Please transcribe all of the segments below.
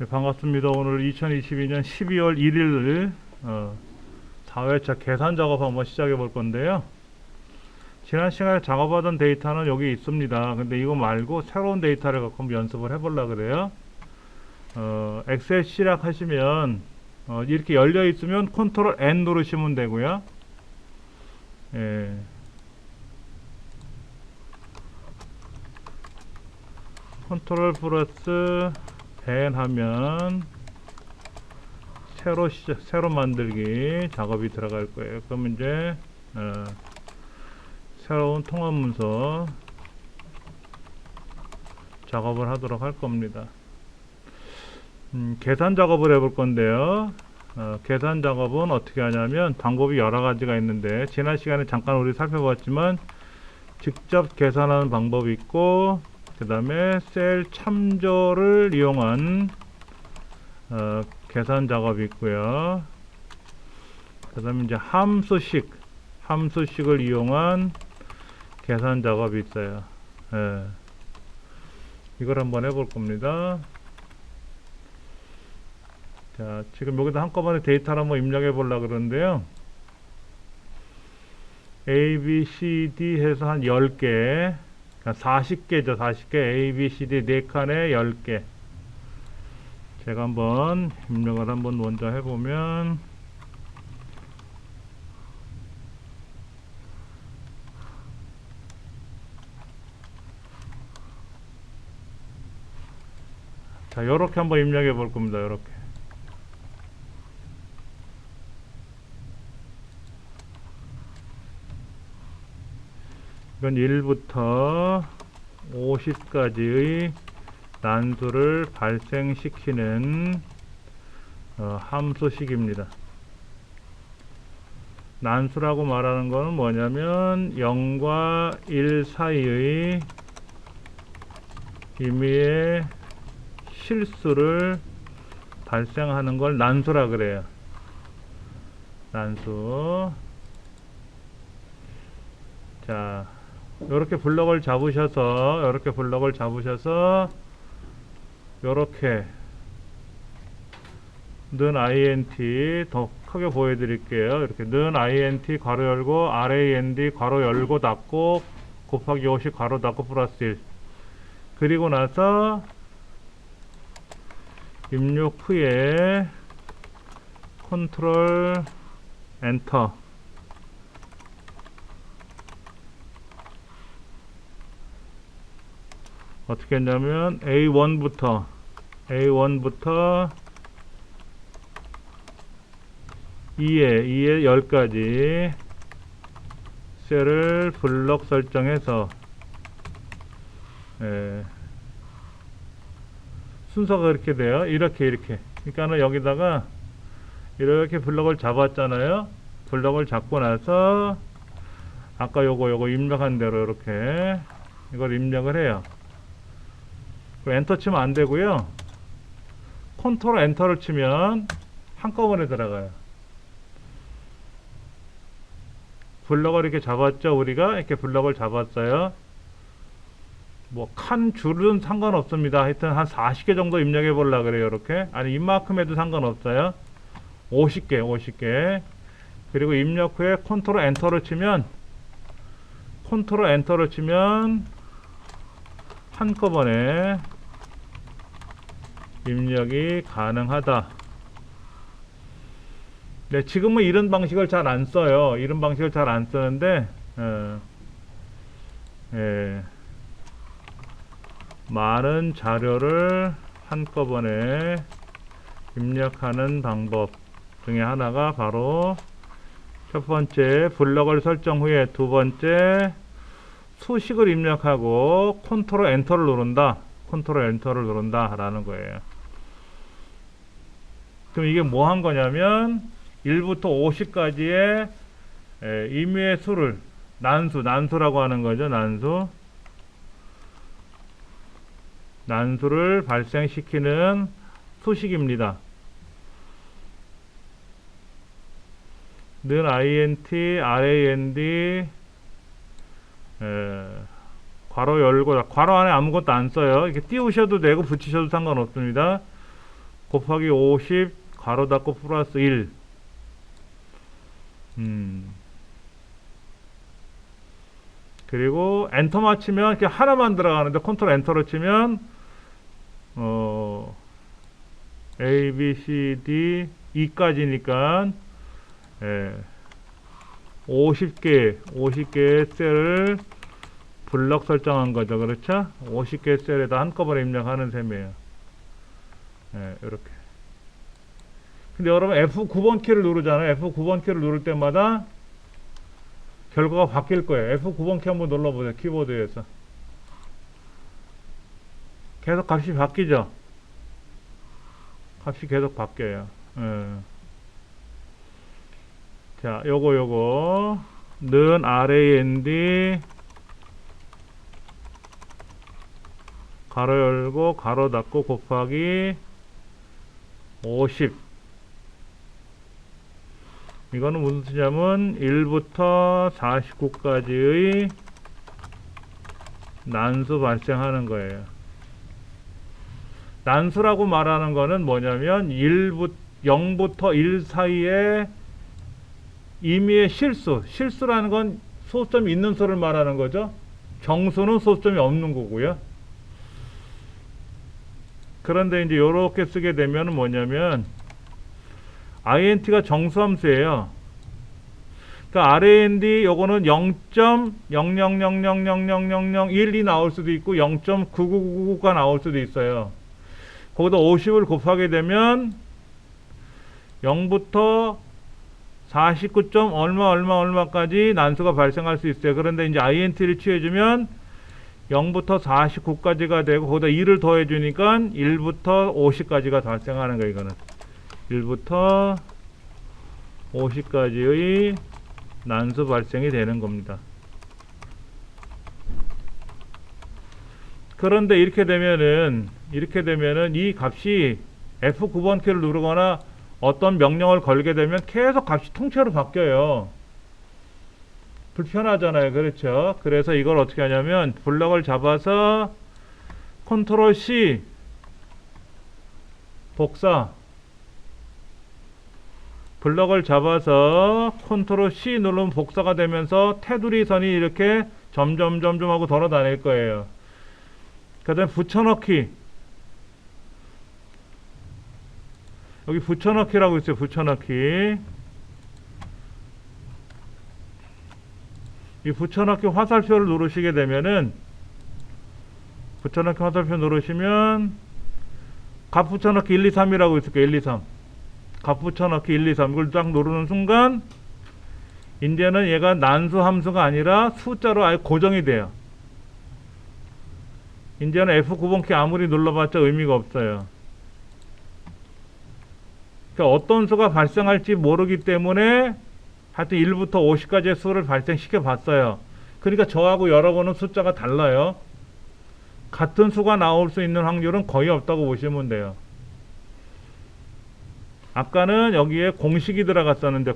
네, 반갑습니다. 오늘 2022년 12월 1일 4회차 계산 작업 한번 시작해 볼 건데요. 지난 시간에 작업하던 데이터는 여기 있습니다. 근데 이거 말고 새로운 데이터를 갖고 한번 연습을 해보려고 그래요. 엑셀 시작하시면 이렇게 열려 있으면 컨트롤 N 누르시면 되고요. 예. 컨트롤 플러스 N 하면 새로 만들기 작업이 들어갈 거예요. 그럼 이제 새로운 통합 문서 작업을 하도록 할 겁니다. 계산 작업을 해볼 건데요. 계산 작업은 어떻게 하냐면 방법이 여러 가지가 있는데, 지난 시간에 잠깐 우리 살펴봤지만 직접 계산하는 방법이 있고, 그 다음에 셀 참조를 이용한 계산 작업이 있고요. 그 다음에 이제 함수식을 이용한 계산 작업이 있어요. 예. 이걸 한번 해볼 겁니다. 자, 지금 여기다 한꺼번에 데이터를 한번 입력해 보려고 그러는데요. A, B, C, D 해서 한 10개, 40개죠. 40개, A, B, C, D 4칸에 10개. 제가 한번 입력을 한번 먼저 해보면, 자, 요렇게 한번 입력해 볼 겁니다. 요렇게. 이건 1부터 50까지의 난수를 발생시키는 함수식입니다. 난수라고 말하는 것은 뭐냐면 0과 1 사이의 임의의 실수를 발생하는 걸 난수라 그래요. 난수. 자, 요렇게 블럭을 잡으셔서 요렇게 는 int 더 크게 보여드릴게요. 이렇게 는 int 괄호 열고 rand 괄호 열고 닫고 곱하기 50 괄호 닫고 플러스 1. 그리고 나서 입력 후에 컨트롤 엔터. 어떻게 했냐면 A1부터 2에 10까지 셀을 블럭 설정해서 순서가 이렇게 돼요. 이렇게 그러니까는 여기다가 이렇게 블럭을 잡았잖아요. 블럭을 잡고 나서 아까 요거 입력한 대로 이렇게 이걸 입력을 해요. 엔터 치면 안 되고요. 컨트롤 엔터를 치면 한꺼번에 들어가요. 블럭을 이렇게 잡았죠. 우리가 이렇게 블럭을 잡았어요. 뭐 칸 줄은 상관없습니다. 하여튼 한 40개 정도 입력해 보려고 그래요. 이렇게. 아니 이만큼 해도 상관없어요. 50개. 그리고 입력 후에 컨트롤 엔터를 치면 한꺼번에 입력이 가능하다. 네, 지금은 이런 방식을 잘 안 써요. 이런 방식을 잘 안 쓰는데, 많은 자료를 한꺼번에 입력하는 방법 중에 하나가 바로 첫 번째 블럭을 설정 후에 두 번째 수식을 입력하고 컨트롤 엔터를 누른다 라는 거예요. 그럼 이게 뭐 한 거냐면 1부터 50까지의 임의의 수를 난수라고 하는 거죠. 난수를 발생시키는 수식입니다. 는 int rand 괄호 열고, 괄호 안에 아무것도 안 써요. 이렇게 띄우셔도 되고 붙이셔도 상관없습니다. 곱하기 50 가로 닫고 플러스 1. 그리고 엔터 맞추면 이렇게 하나만 들어가는데 컨트롤 엔터로 치면 A, B, C, D, E까지니까 50개의 셀을 블럭 설정한 거죠. 그렇죠? 50개의 셀에다 한꺼번에 입력하는 셈이에요. 이렇게. 근데 여러분 F9번 키를 누르잖아요. F9번 키를 누를 때마다 결과가 바뀔 거예요. F9번 키 한번 눌러보세요. 키보드에서. 계속 값이 바뀌죠? 값이 계속 바뀌어요. 자, 요거 는 RAND 가로 열고 가로 닫고 곱하기 50. 이거는 무슨 뜻이냐면 1부터 49까지의 난수 발생하는 거예요. 난수라고 말하는 거는 뭐냐면 0부터 1 사이에 임의의 실수라는 건 소수점이 있는 수를 말하는 거죠. 정수는 소수점이 없는 거고요. 그런데 이제 요렇게 쓰게 되면 뭐냐면 int가 정수함수예요. 그러니까 RAND 요거는 0.000000001이 나올 수도 있고 0.9999가 나올 수도 있어요. 거기다 50을 곱하게 되면 0부터 49. 얼마까지 난수가 발생할 수 있어요. 그런데 이제 int를 취해주면 0부터 49까지가 되고 거기다 2를 더해주니까 1부터 50까지가 발생하는 거예요. 이거는 1부터 50까지의 난수 발생이 되는 겁니다. 그런데 이렇게 되면은 이 값이 F9번 키를 누르거나 어떤 명령을 걸게 되면 계속 값이 통째로 바뀌어요. 불편하잖아요. 그렇죠? 그래서 이걸 어떻게 하냐면 블럭을 잡아서 컨트롤 C 복사, 블럭을 잡아서 컨트롤 C 누르면 복사가 되면서 테두리 선이 이렇게 점점 하고 돌아다닐 거예요. 그 다음에 붙여넣기, 여기 붙여넣기라고 있어요. 붙여넣기. 이 붙여넣기 화살표를 누르시게 되면은 붙여넣기 화살표 누르시면 값 붙여넣기 1, 2, 3이라고 있을 거예요. 1, 2, 3 값 붙여넣기 1, 2, 3 이걸 딱 누르는 순간 이제는 얘가 난수 함수가 아니라 숫자로 아예 고정이 돼요. 이제는 F9번 키 아무리 눌러봤자 의미가 없어요. 그러니까 어떤 수가 발생할지 모르기 때문에 하여튼 1부터 50까지의 수를 발생시켜 봤어요. 그러니까 저하고 여러분은 숫자가 달라요. 같은 수가 나올 수 있는 확률은 거의 없다고 보시면 돼요. 아까는 여기에 공식이 들어갔었는데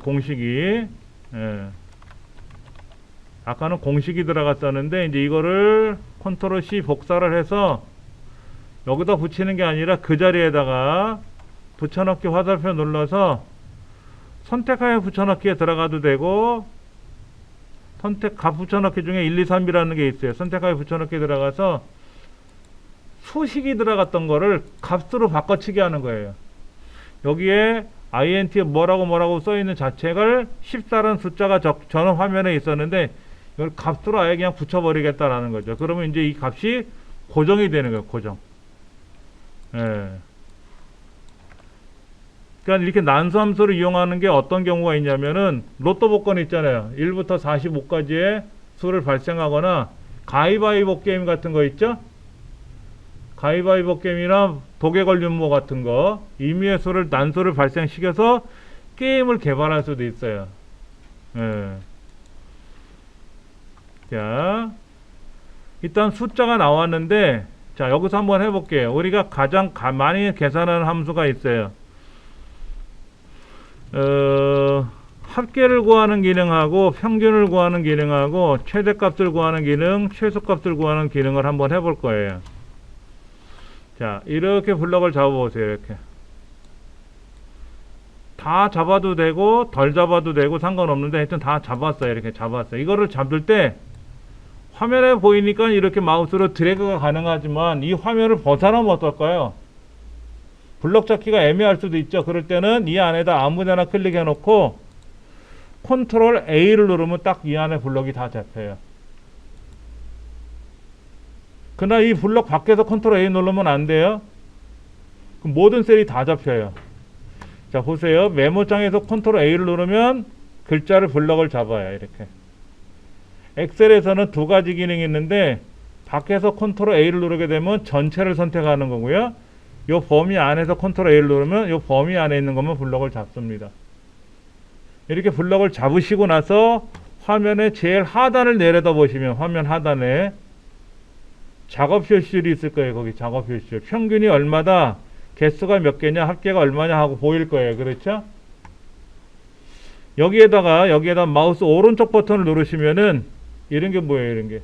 아까는 공식이 들어갔었는데 이제 이거를 컨트롤 C 복사를 해서 여기다 붙이는 게 아니라 그 자리에다가 붙여넣기 화살표 눌러서 선택하여 붙여넣기에 들어가도 되고 값 붙여넣기 중에 1, 2, 3이라는 게 있어요. 선택하여 붙여넣기에 들어가서 수식이 들어갔던 거를 값으로 바꿔치기 하는 거예요. 여기에 int에 뭐라고 써있는 자책을 14라는 숫자가 저는 화면에 있었는데 이걸 값으로 아예 그냥 붙여버리겠다라는 거죠. 그러면 이제 이 값이 고정이 되는 거예요. 고정. 그러니까 이렇게 난수함수를 이용하는 게 어떤 경우가 있냐면은 로또 복권 있잖아요. 1부터 45까지의 수를 발생하거나 가위바위보 게임 같은 거 있죠? 가위바위보 게임이나 도개걸윤모 같은 거 임의의 수를 난수를 발생시켜서 게임을 개발할 수도 있어요. 자, 일단 숫자가 나왔는데 자 여기서 한번 해볼게요. 우리가 가장 많이 계산하는 함수가 있어요. 합계를 구하는 기능하고 평균을 구하는 기능하고 최대값을 구하는 기능, 최소값을 구하는 기능을 한번 해볼 거예요. 자, 이렇게 블럭을 잡아보세요. 이렇게 다 잡아도 되고 덜 잡아도 되고 상관없는데 하여튼 다 잡았어요. 이렇게 잡았어요. 이거를 잡을 때 화면에 보이니까 이렇게 마우스로 드래그가 가능하지만 이 화면을 벗어나면 어떨까요? 블럭 잡기가 애매할 수도 있죠. 그럴 때는 이 안에다 아무데나 클릭해 놓고 컨트롤 A를 누르면 딱 이 안에 블럭이 다 잡혀요. 그러나 이 블럭 밖에서 컨트롤 A 누르면 안 돼요. 그럼 모든 셀이 다 잡혀요. 자, 보세요. 메모장에서 컨트롤 A를 누르면 글자를 블럭을 잡아요. 이렇게. 엑셀에서는 두 가지 기능이 있는데 밖에서 컨트롤 A를 누르게 되면 전체를 선택하는 거고요. 요 범위 안에서 컨트롤 A를 누르면 요 범위 안에 있는 것만 블럭을 잡습니다. 이렇게 블럭을 잡으시고 나서 화면의 제일 하단을 내려다 보시면 화면 하단에 작업 표시줄이 있을 거예요. 거기 작업 표시줄. 평균이 얼마다, 개수가 몇 개냐, 합계가 얼마냐 하고 보일 거예요. 그렇죠? 여기에다가 마우스 오른쪽 버튼을 누르시면은 이런 게 뭐예요? 이런 게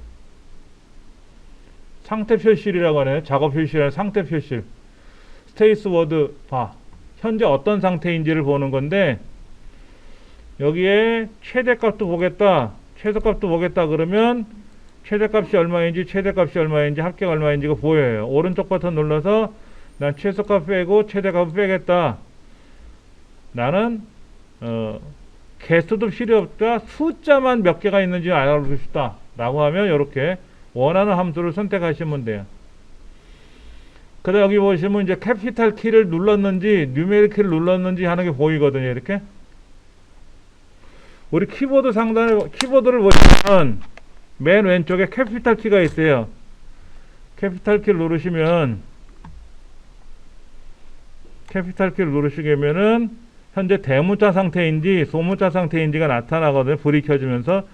상태 표시줄이라고 하네요. 작업 표시줄이라는 상태 표시줄. 스테이스 워드 바. 현재 어떤 상태인지를 보는 건데 여기에 최대값도 보겠다, 최소값도 보겠다 그러면 최대값이 얼마인지, 최대값이 얼마인지, 합계가 얼마인지가 보여요. 오른쪽 버튼 눌러서 난 최소값 빼고 최대값 빼겠다. 나는 개수도 필요 없다. 숫자만 몇 개가 있는지 알아보고 싶다. 라고 하면 이렇게 원하는 함수를 선택하시면 돼요. 그 다음 여기 보시면 이제 캐피탈 키를 눌렀는지 뉴메릭 키를 눌렀는지 하는 게 보이거든요. 이렇게. 우리 키보드 상단에 키보드를 보시면 맨 왼쪽에 캐피탈 키가 있어요. 캐피탈 키를 누르시면 현재 대문자 상태인지 소문자 상태인지가 나타나거든요. 불이 켜지면서.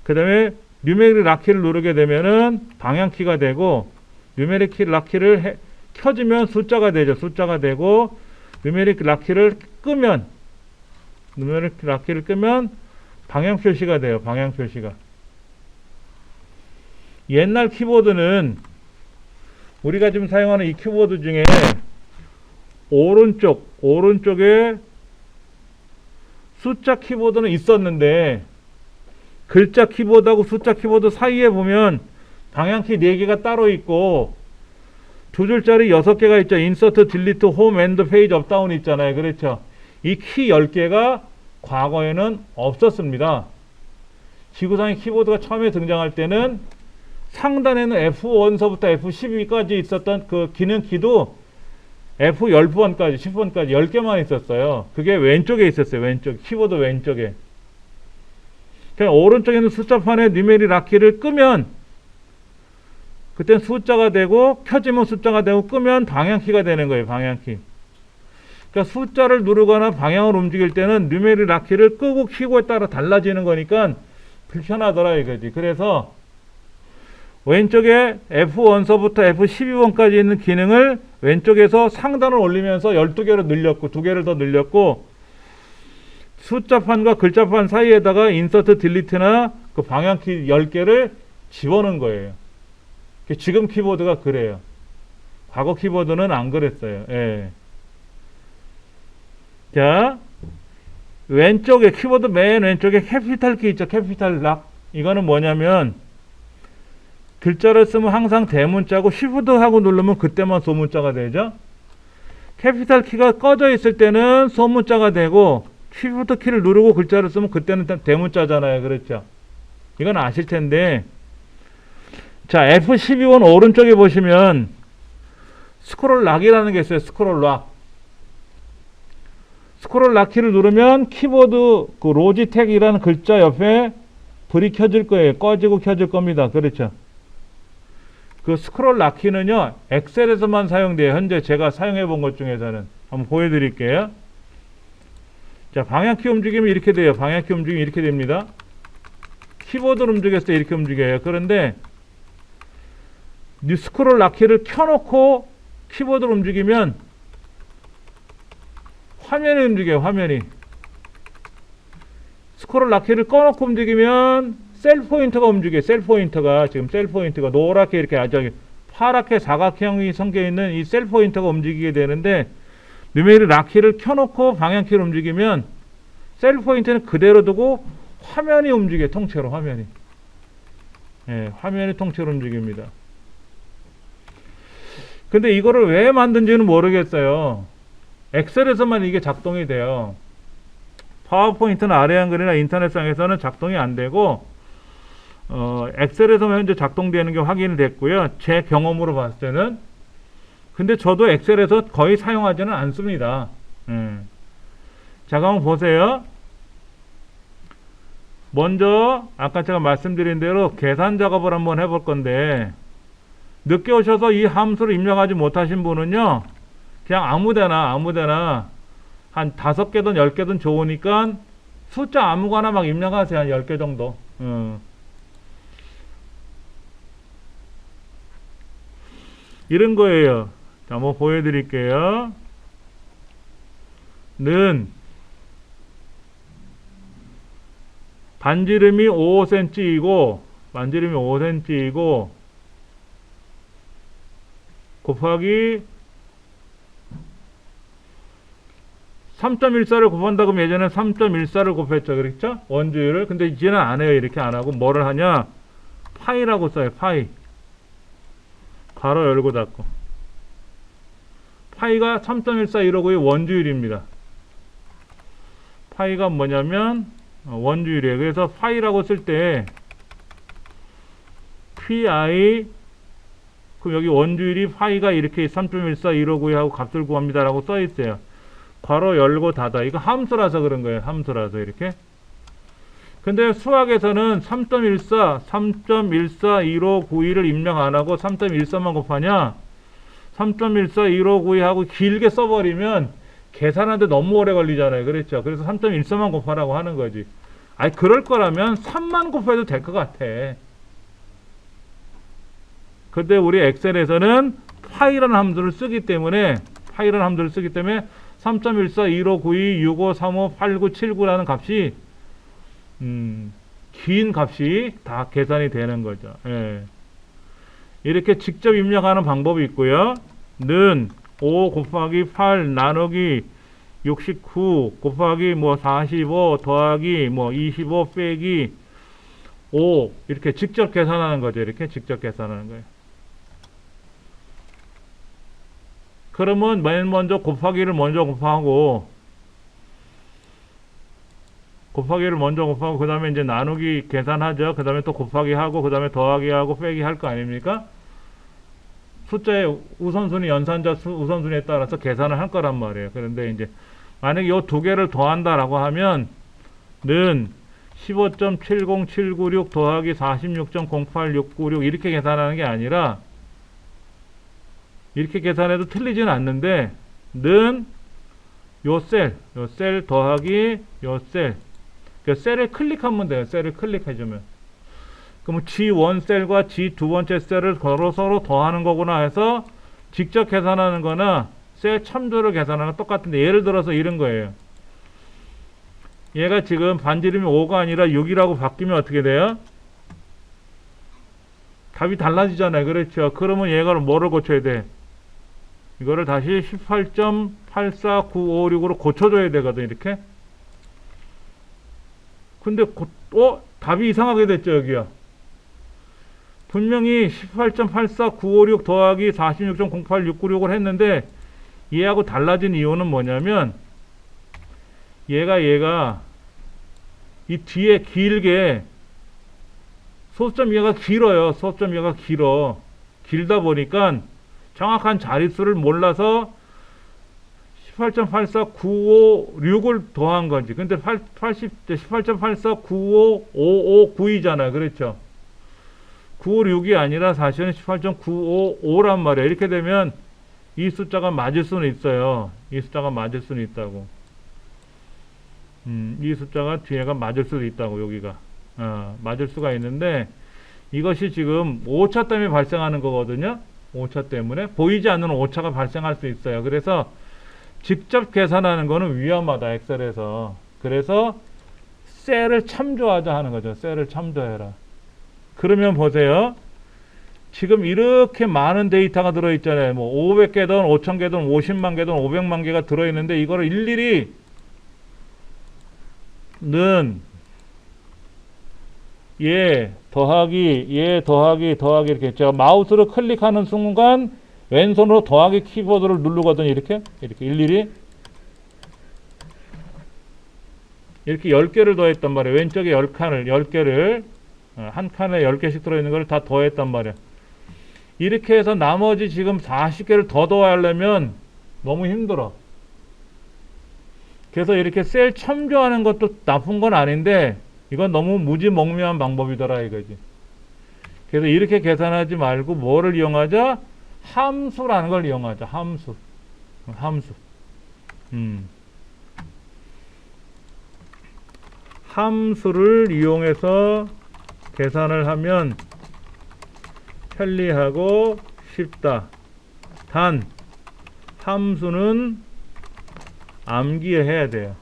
그 다음에 뉴메릭 락키를 누르게 되면은 방향키가 되고, 뉴메릭 락키를 켜지면 숫자가 되죠. 숫자가 되고, 뉴메릭 락키를 끄면 방향 표시가 돼요. 방향 표시가. 옛날 키보드는 우리가 지금 사용하는 이 키보드 중에 오른쪽에 숫자 키보드는 있었는데 글자 키보드하고 숫자 키보드 사이에 보면 방향키 4개가 따로 있고 두 줄짜리 6개가 있죠. 인서트, 딜리트, 홈, 엔드, 페이지, 업다운 있잖아요. 그렇죠? 이 키 10개가 과거에는 없었습니다. 지구상의 키보드가 처음에 등장할 때는 상단에는 F1서부터 F12까지 있었던 그 기능키도 F10번까지, 10번까지 10개만 있었어요. 그게 왼쪽에 있었어요. 왼쪽, 키보드 왼쪽에. 그냥 오른쪽에 있는 숫자판에 뉴메릭 락키를 끄면 그땐 숫자가 되고, 켜지면 숫자가 되고, 끄면 방향키가 되는 거예요. 방향키. 그러니까 숫자를 누르거나 방향을 움직일 때는 뉴메릭 락키를 끄고 켜고에 따라 달라지는 거니까 불편하더라 이거지. 그래서 왼쪽에 F1서부터 F12번까지 있는 기능을 왼쪽에서 상단을 올리면서 12개로 늘렸고 2개를 더 늘렸고, 숫자판과 글자판 사이에다가 인서트, 딜리트나 그 방향키 10개를 집어넣은 거예요. 지금 키보드가 그래요. 과거 키보드는 안 그랬어요. 예. 자, 왼쪽에 키보드 맨 왼쪽에 캐피탈 키 있죠. 캐피탈 락. 이거는 뭐냐면 글자를 쓰면 항상 대문자고 쉬프트 하고 누르면 그때만 소문자가 되죠. 캐피탈 키가 꺼져 있을 때는 소문자가 되고 쉬프트 키를 누르고 글자를 쓰면 그때는 대문자잖아요. 그렇죠? 이건 아실 텐데, 자, F12번 오른쪽에 보시면 스크롤 락이라는 게 있어요. 스크롤 락. 스크롤 락 키를 누르면 키보드 그 로지텍이라는 글자 옆에 불이 켜질 거예요. 꺼지고 켜질 겁니다. 그렇죠? 그 스크롤 락 키는요, 엑셀에서만 사용돼요. 현재 제가 사용해 본 것 중에서는. 한번 보여드릴게요. 자, 방향키 움직이면 이렇게 돼요. 방향키 움직이면 이렇게 됩니다. 키보드를 움직였을 때 이렇게 움직여요. 그런데 스크롤 락 키를 켜놓고 키보드를 움직이면 화면이 움직여요. 화면이. 스크롤 락 키를 꺼놓고 움직이면 셀 포인터가 움직여요. 셀 포인터가, 지금 셀 포인터가 노랗게 이렇게 아주 파랗게 사각형이 섞여 있는 이 셀 포인터가 움직이게 되는데, 누메릭 락키를 켜놓고 방향키를 움직이면 셀 포인트는 그대로 두고 화면이 움직여요. 통째로 화면이. 예, 화면이 통째로 움직입니다. 근데 이거를 왜 만든지는 모르겠어요. 엑셀에서만 이게 작동이 돼요. 파워포인트나 아래 한글이나 인터넷상에서는 작동이 안 되고 엑셀에서만 현재 작동되는 게 확인이 됐고요. 제 경험으로 봤을 때는. 근데 저도 엑셀에서 거의 사용하지는 않습니다. 자, 그럼 보세요. 먼저 아까 제가 말씀드린 대로 계산 작업을 한번 해볼 건데, 늦게 오셔서 이 함수를 입력하지 못하신 분은요, 그냥 아무데나 한 5개든 10개든 좋으니까 숫자 아무거나 막 입력하세요. 한 10개 정도. 이런 거예요. 자, 한번 보여드릴게요. 는 반지름이 5cm이고 곱하기 3.14를 곱한다 그러면 예전에 3.14를 곱했죠. 그랬죠? 원주율을. 근데 이제는 안 해요. 이렇게 안 하고 뭐를 하냐? 파이라고 써요. 파이. 가로 열고 닫고. 파이가 3.1415의 원주율입니다. 파이가 뭐냐면 원주율이에요. 그래서 파이라고 쓸 때 pi, 그럼 여기 원주율이 파이가 이렇게 3.141592 하고 값을 구합니다 라고 써 있어요. 괄호 열고 닫아. 이거 함수라서 그런 거예요. 함수라서 이렇게. 근데 수학에서는 3.141592를 입력 안 하고 3.14만 곱하냐? 3.141592 하고 길게 써버리면 계산하는데 너무 오래 걸리잖아요. 그렇죠? 그래서 3.14만 곱하라고 하는 거지. 아니, 그럴 거라면 3만 곱해도 될 것 같아. 근데 우리 엑셀에서는 파이라는 함수를 쓰기 때문에 3.1415926535358979라는 값이 긴 값이 다 계산이 되는 거죠. 예. 이렇게 직접 입력하는 방법이 있고요. 는 5 곱하기 8 나누기 69 곱하기 뭐 45 더하기 뭐 25 빼기 5 이렇게 직접 계산하는 거죠. 이렇게 직접 계산하는 거예요. 그러면 맨 먼저 곱하기를 먼저 곱하고 그 다음에 이제 나누기 계산하죠. 그 다음에 또 곱하기 하고 그 다음에 더하기 하고 빼기 할 거 아닙니까? 숫자의 우선순위, 연산자 우선순위에 따라서 계산을 할 거란 말이에요. 그런데 이제 만약에 이 두 개를 더한다라고 하면 는 15.70796 더하기 46.08696 이렇게 계산하는 게 아니라 이렇게 계산해도 틀리지는 않는데 는 요 셀 더하기 요 셀, 그 셀을 클릭하면 돼요. 셀을 클릭해주면. 그럼 G1 셀과 G 두 번째 셀을 서로 더하는 거구나 해서 직접 계산하는 거나 셀 참조를 계산하는 거 똑같은데, 예를 들어서 이런 거예요. 얘가 지금 반지름이 5가 아니라 6이라고 바뀌면 어떻게 돼요? 답이 달라지잖아요. 그렇죠? 그러면 얘가 뭐를 고쳐야 돼? 이거를 다시 18.84956으로 고쳐줘야 되거든. 이렇게. 근데 답이 이상하게 됐죠. 여기요. 분명히 18.84956 더하기 46.08696을 했는데 얘하고 달라진 이유는 뭐냐면 얘가 이 뒤에 길게 소수점 이하가 길어요. 소수점 이하가 길다 보니까 정확한 자릿수를 몰라서 18.84956을 더한 거지. 근데 18.8495559이잖아요. 그렇죠? 956이 아니라 사실은 18.955란 말이에요. 이렇게 되면 이 숫자가 맞을 수는 있어요. 이 숫자가 맞을 수는 있다고. 이 숫자가 뒤에가 맞을 수도 있다고. 여기가 맞을 수가 있는데 이것이 지금 오차 때문에 발생하는 거거든요. 오차 때문에 보이지 않는 오차가 발생할 수 있어요. 그래서 직접 계산하는 거는 위험하다. 엑셀에서. 그래서 셀을 참조하자 하는 거죠. 셀을 참조해라. 그러면 보세요. 지금 이렇게 많은 데이터가 들어있잖아요. 뭐 500개든 5000개든 50만 개든 500만 개가 들어있는데 이거를 일일이 는 얘 더하기 이렇게 제가 마우스를 클릭하는 순간 왼손으로 더하기 키보드를 누르거든요. 이렇게 일일이 이렇게 10개를 더했단 말이에요. 왼쪽에 10개를 한 칸에 10개씩 들어있는 걸 다 더했단 말이에요. 이렇게 해서 나머지 지금 40개를 더 더하려면 너무 힘들어. 그래서 이렇게 셀 첨부하는 것도 나쁜 건 아닌데 이건 너무 무지몽매한 방법이더라 이거지. 그래서 이렇게 계산하지 말고 뭐를 이용하자? 함수라는 걸 이용하자. 함수. 함수를 이용해서 계산을 하면 편리하고 쉽다. 단 함수는 암기해야 돼요.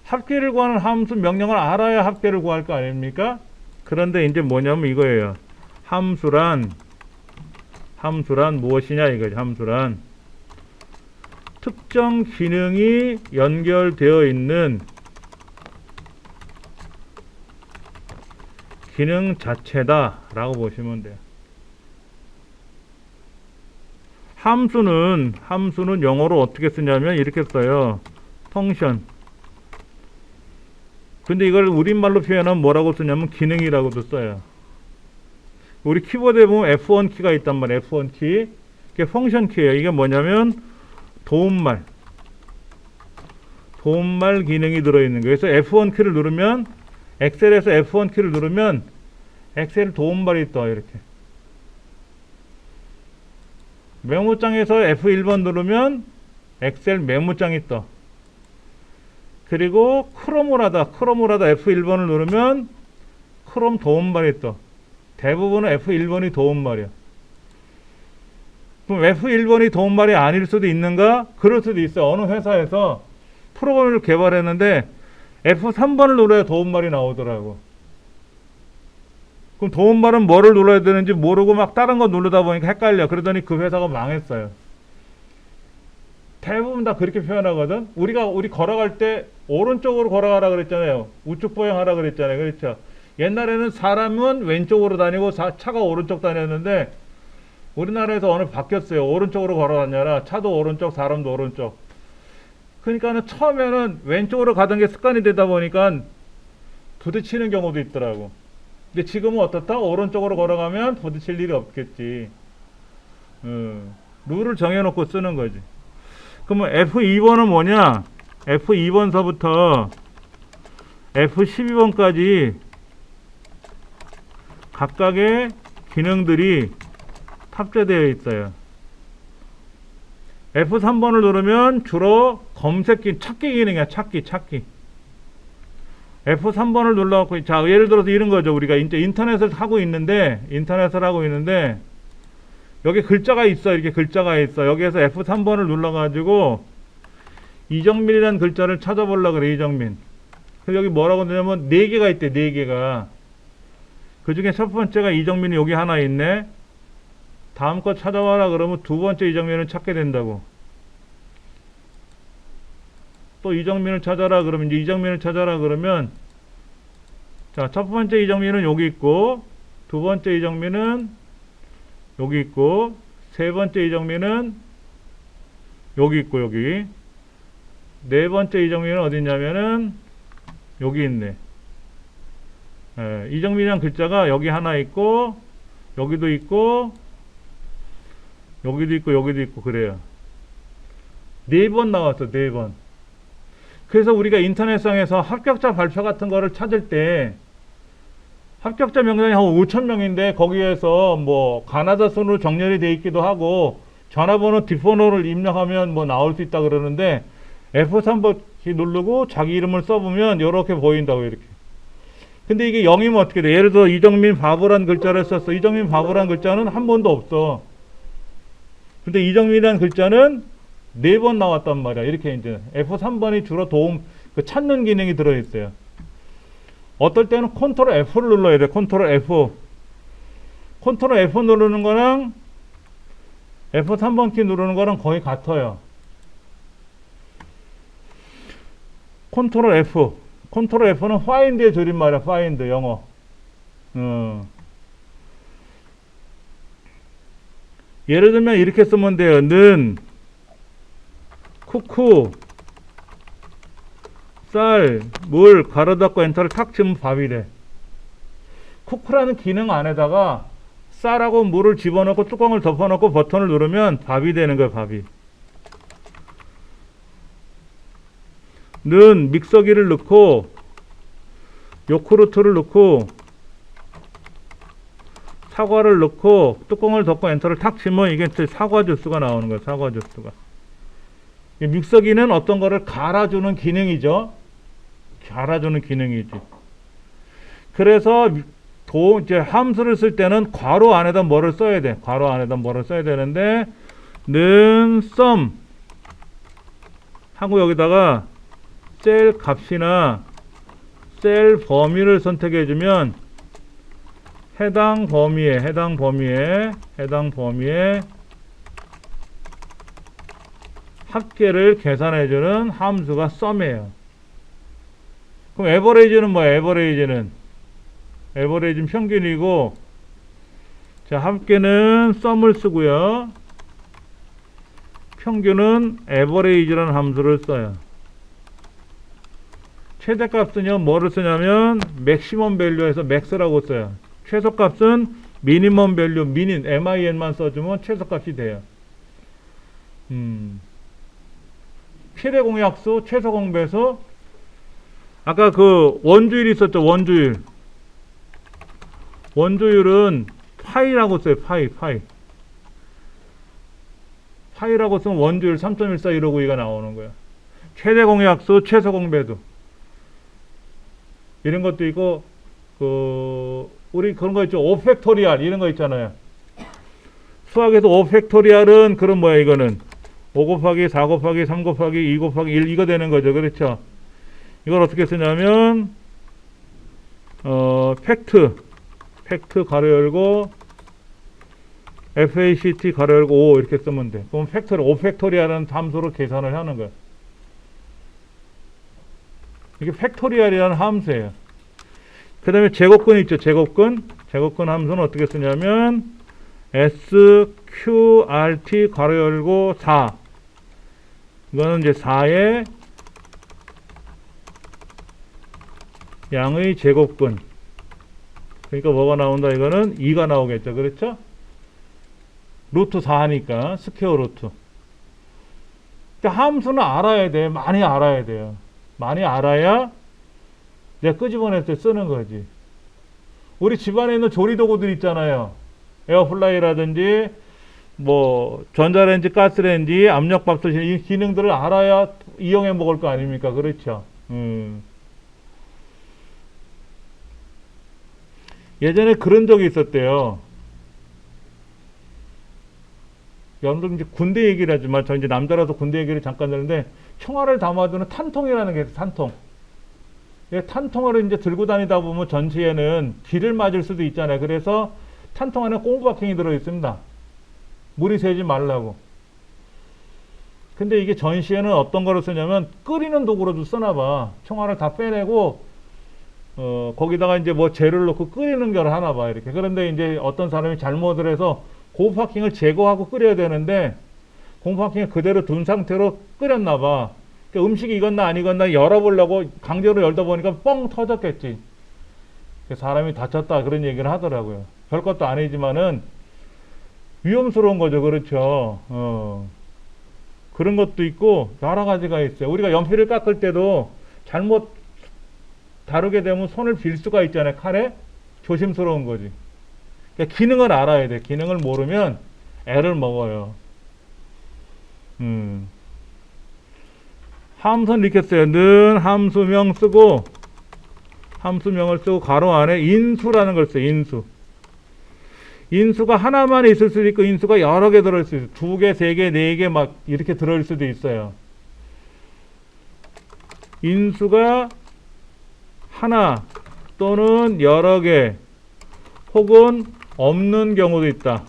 합계를 구하는 함수 명령을 알아야 합계를 구할 거 아닙니까? 그런데 이제 뭐냐면 이거예요. 함수란 무엇이냐 이거죠. 함수란 특정 기능이 연결되어 있는 기능 자체다 라고 보시면 돼요. 함수는 영어로 어떻게 쓰냐면 이렇게 써요. 펑션. 근데 이걸 우리말로 표현하면 뭐라고 쓰냐면 기능이라고도 써요. 우리 키보드에 보면 F1 키가 있단 말이에요. F1 키. 이게 펑션 키예요. 이게 뭐냐면 도움말 기능이 들어있는 거예요. 그래서 F1 키를 누르면 엑셀에서 F1 키를 누르면 엑셀 도움말이 떠 이렇게. 메모장에서 F1번 누르면 엑셀 메모장이 떠. 그리고 크롬을 하다 F1번을 누르면 크롬 도움말이 떠. 대부분은 F1번이 도움말이야. 그럼 F1번이 도움말이 아닐 수도 있는가? 그럴 수도 있어요. 어느 회사에서 프로그램을 개발했는데 F3번을 눌러야 도움말이 나오더라고. 그럼 도움말은 뭐를 눌러야 되는지 모르고 막 다른 거 누르다 보니까 헷갈려. 그러더니 그 회사가 망했어요. 대부분 다 그렇게 표현하거든. 우리 걸어갈 때 오른쪽으로 걸어가라 그랬잖아요. 우측 보행하라 그랬잖아요. 그렇죠. 옛날에는 사람은 왼쪽으로 다니고 차가 오른쪽 다녔는데 우리나라에서 오늘 바뀌었어요. 오른쪽으로 걸어다녀라. 차도 오른쪽, 사람도 오른쪽. 그러니까는 처음에는 왼쪽으로 가던 게 습관이 되다 보니까 부딪히는 경우도 있더라고. 근데 지금은 어떻다? 오른쪽으로 걸어가면 부딪힐 일이 없겠지. 룰을 정해놓고 쓰는 거지. 그러면 F2번은 뭐냐? F2번서부터 F12번까지 각각의 기능들이 탑재되어 있어요. F3번을 누르면 주로 찾기 기능이야. 찾기. F3번을 눌러갖고, 자, 예를 들어서 이런 거죠. 우리가 이제 인터넷을 하고 있는데, 여기 글자가 있어. 이렇게 글자가 있어. 여기에서 F3번을 눌러가지고, 이정민이라는 글자를 찾아보려고 그래, 이정민. 그래서 여기 뭐라고 하냐면, 4개가 있대, 4개가. 그 중에 첫 번째가 이정민이 여기 하나 있네. 다음 거 찾아와라 그러면 두 번째 이정민을 찾게 된다고. 또 이정민을 찾아라 그러면 이제 이정민을 찾아라 그러면 자, 첫 번째 이정민은 여기 있고 두 번째 이정민은 여기 있고 세 번째 이정민은 여기 있고 여기 네 번째 이정민은 어디 있냐면은 여기 있네. 이정민이란 글자가 여기 하나 있고 여기도 있고 여기도 있고 그래요. 4번 나왔어. 4번. 그래서 우리가 인터넷상에서 합격자 발표 같은 거를 찾을 때 합격자 명단이 한 5,000명인데 거기에서 뭐 가나다 순으로 정렬이 돼 있기도 하고 전화번호 뒷번호를 입력하면 뭐 나올 수 있다 그러는데 F3번 누르고 자기 이름을 써보면 이렇게 보인다고 이렇게. 근데 이게 0이면 어떻게 돼? 예를 들어 이정민 바보란 글자를 썼어. 이정민 바보란 글자는 한 번도 없어. 근데 이정민이라는 글자는 4번 나왔단 말이야. 이렇게 이제 F3번이 주로 찾는 기능이 들어있어요. 어떨 때는 컨트롤 F를 눌러야 돼. 컨트롤 F. 컨트롤 F 누르는 거랑 F3번 키 누르는 거랑 거의 같아요. 컨트롤 F. 컨트롤 F는 find의 줄임말이야. find 영어. 예를 들면 이렇게 쓰면 돼요. 는 쿠쿠 쌀, 물, 가로 닫고 엔터를 탁 치면 밥이래. 쿠쿠라는 기능 안에다가 쌀하고 물을 집어넣고 뚜껑을 덮어놓고 버튼을 누르면 밥이 되는 거야, 밥이. 는 믹서기를 넣고 요구르트를 넣고 사과를 넣고 뚜껑을 덮고 엔터를 탁 치면 이게 사과 주스가 나오는 거야, 사과 주스가. 믹서기는 어떤 거를 갈아주는 기능이죠. 갈아주는 기능이지. 그래서 이제 함수를 쓸 때는 괄호 안에다 뭐를 써야 돼. 괄호 안에다 뭐를 써야 되는데 는 sum 하고 여기다가 셀 값이나 셀 범위를 선택해 주면 해당 범위에 합계를 계산해 주는 함수가 sum이에요. 그럼 average는 뭐야? average는 평균이고, 자, 합계는 sum을 쓰고요. 평균은 average라는 함수를 써요. 최대값은요, 뭐를 쓰냐면 maximum value에서 max라고 써요. 최소값은 minimum value, min만 써주면 최소값이 돼요. 최대 공약수, 최소 공배수. 아까 그 원주율 있었죠, 원주율은 파이라고 써요, 파이라고 쓰면 원주율 3.141592가 나오는 거예요. 최대 공약수, 최소 공배수. 이런 것도 있고, 우리 그런 거 있죠. 5팩토리얼, 이런 거 있잖아요. 수학에서 5팩토리얼은, 그럼 뭐야, 이거는? 5 곱하기 4 곱하기 3 곱하기 2 곱하기 1, 이거 되는 거죠. 그렇죠? 이걸 어떻게 쓰냐면, 팩트 가로 열고, FACT 가로 열고 5 이렇게 쓰면 돼. 그럼 5팩토리얼은 함수로 계산을 하는 거야. 이게 팩토리얼이라는 함수예요. 그 다음에 제곱근 있죠. 제곱근 함수는 어떻게 쓰냐면 SQRT 가로 열고 4. 이거는 이제 4의 양의 제곱근. 그러니까 뭐가 나온다? 이거는 2가 나오겠죠. 그렇죠? 루트 4 하니까 스퀘어 루트. 그러니까 함수는 알아야 돼. 많이 알아야 돼요. 많이 알아야 내가 끄집어낼 때 쓰는 거지. 우리 집안에 있는 조리도구들 있잖아요. 에어플라이라든지 뭐 전자레인지, 가스레인지, 압력밥솥, 이 기능들을 알아야 이용해 먹을 거 아닙니까? 그렇죠? 예전에 그런 적이 있었대요. 여러분들 이제 군대 얘기를 하지만 저 이제 남자라서 군대 얘기를 잠깐 하는데 총알을 담아두는 탄통이라는 게 있어요. 탄통. 탄통을 이제 들고 다니다 보면 전시에는 비를 맞을 수도 있잖아요. 그래서 탄통 안에 꽁부박행이 들어 있습니다. 물이 새지 말라고. 근데 이게 전시에는 어떤 거로 쓰냐면 끓이는 도구로도 쓰나봐. 총알을 다 빼내고 거기다가 이제 뭐 재를 넣고 끓이는 걸 하나봐. 이렇게. 그런데 이제 어떤 사람이 잘못을 해서 고부박행을 제거하고 끓여야 되는데 공부박행을 그대로 둔 상태로 끓였나봐. 그러니까 음식이 익었나 안 익었나 열어보려고 강제로 열다 보니까 뻥 터졌겠지. 사람이 다쳤다 그런 얘기를 하더라고요. 별것도 아니지만은 위험스러운 거죠. 그렇죠. 그런 것도 있고 여러 가지가 있어요. 우리가 연필을 깎을 때도 잘못 다루게 되면 손을 빌 수가 있잖아요. 칼에. 조심스러운 거지. 그러니까 기능을 알아야 돼. 기능을 모르면 애를 먹어요. 함수는 이렇게 써요. 는 함수명 쓰고 함수명을 쓰고 가로 안에 인수라는 걸 써요. 인수가 하나만 있을 수도 있고 인수가 여러 개 들어있을 수도 있어요. 2개, 3개, 4개 막 이렇게 들어있을 수도 있어요. 인수가 하나 또는 여러 개 혹은 없는 경우도 있다.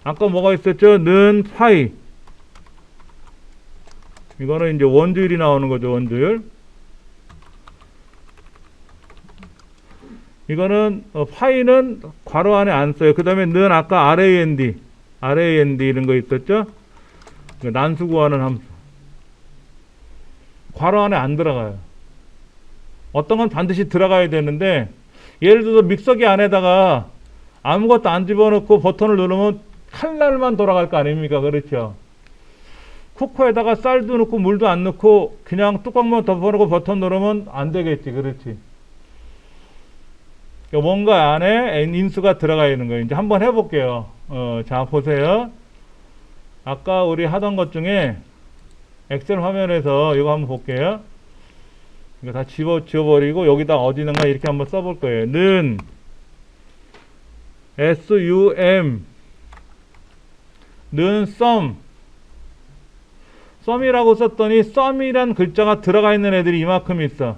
아까 뭐가 있었죠? 는 파이. 이거는 이제 원주율이 나오는 거죠. 원주율. 이거는 파이는 괄호 안에 안 써요. 그 다음에 는 아까 RAND 이런 거 있었죠? 난수 구하는 함수. 괄호 안에 안 들어가요. 어떤 건 반드시 들어가야 되는데, 예를 들어서 믹서기 안에다가 아무것도 안 집어넣고 버튼을 누르면 칼날만 돌아갈 거 아닙니까? 그렇죠? 쿠커에다가 쌀도 넣고 물도 안 넣고 그냥 뚜껑만 덮어놓고 버튼 누르면 안 되겠지. 그렇지? 뭔가 안에 인수가 들어가 있는 거예요. 이제 한번 해볼게요. 자, 보세요. 아까 우리 하던 것 중에 엑셀 화면에서 이거 한번 볼게요. 이거 다 지워버리고 여기다 어디 있는가 이렇게 한번 써볼 거예요. 는 sum 는 썸이라고 썼더니 썸이란 글자가 들어가 있는 애들이 이만큼 있어.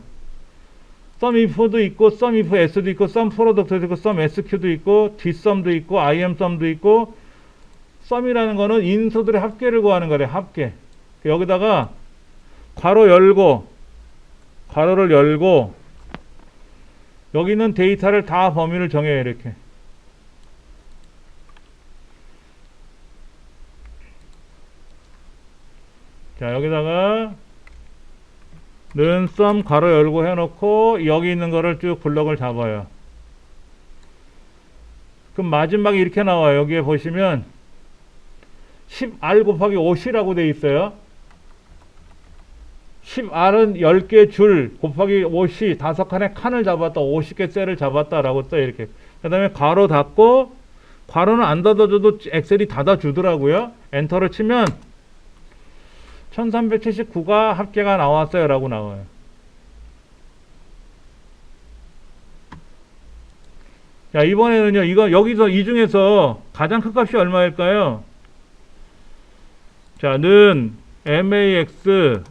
썸 if도 있고 썸 if s도 있고 썸 프로덕트도 있고 썸 sq도 있고 dsum도 있고 imsum도 있고 썸이라는 거는 인수들의 합계를 구하는 거래. 합계. 여기다가 괄호 열고 괄호를 열고 여기 있는 데이터를 다 범위를 정해요. 이렇게. 자, 여기다가 는 썸 괄호 열고 해놓고 여기 있는 거를 쭉 블럭을 잡아요. 그럼 마지막에 이렇게 나와요. 여기에 보시면 10R 곱하기 50이라고 돼 있어요. 10R은 10개 줄 곱하기 50, 5칸의 칸을 잡았다, 50개 셀을 잡았다 라고 써요. 이렇게. 그 다음에 괄호 닫고, 괄호는 안 닫아줘도 엑셀이 닫아주더라고요. 엔터를 치면 1379가 합계가 나왔어요 라고 나와요. 자, 이번에는요, 이거 여기서 이 중에서 가장 큰 값이 얼마일까요? 자, 는 max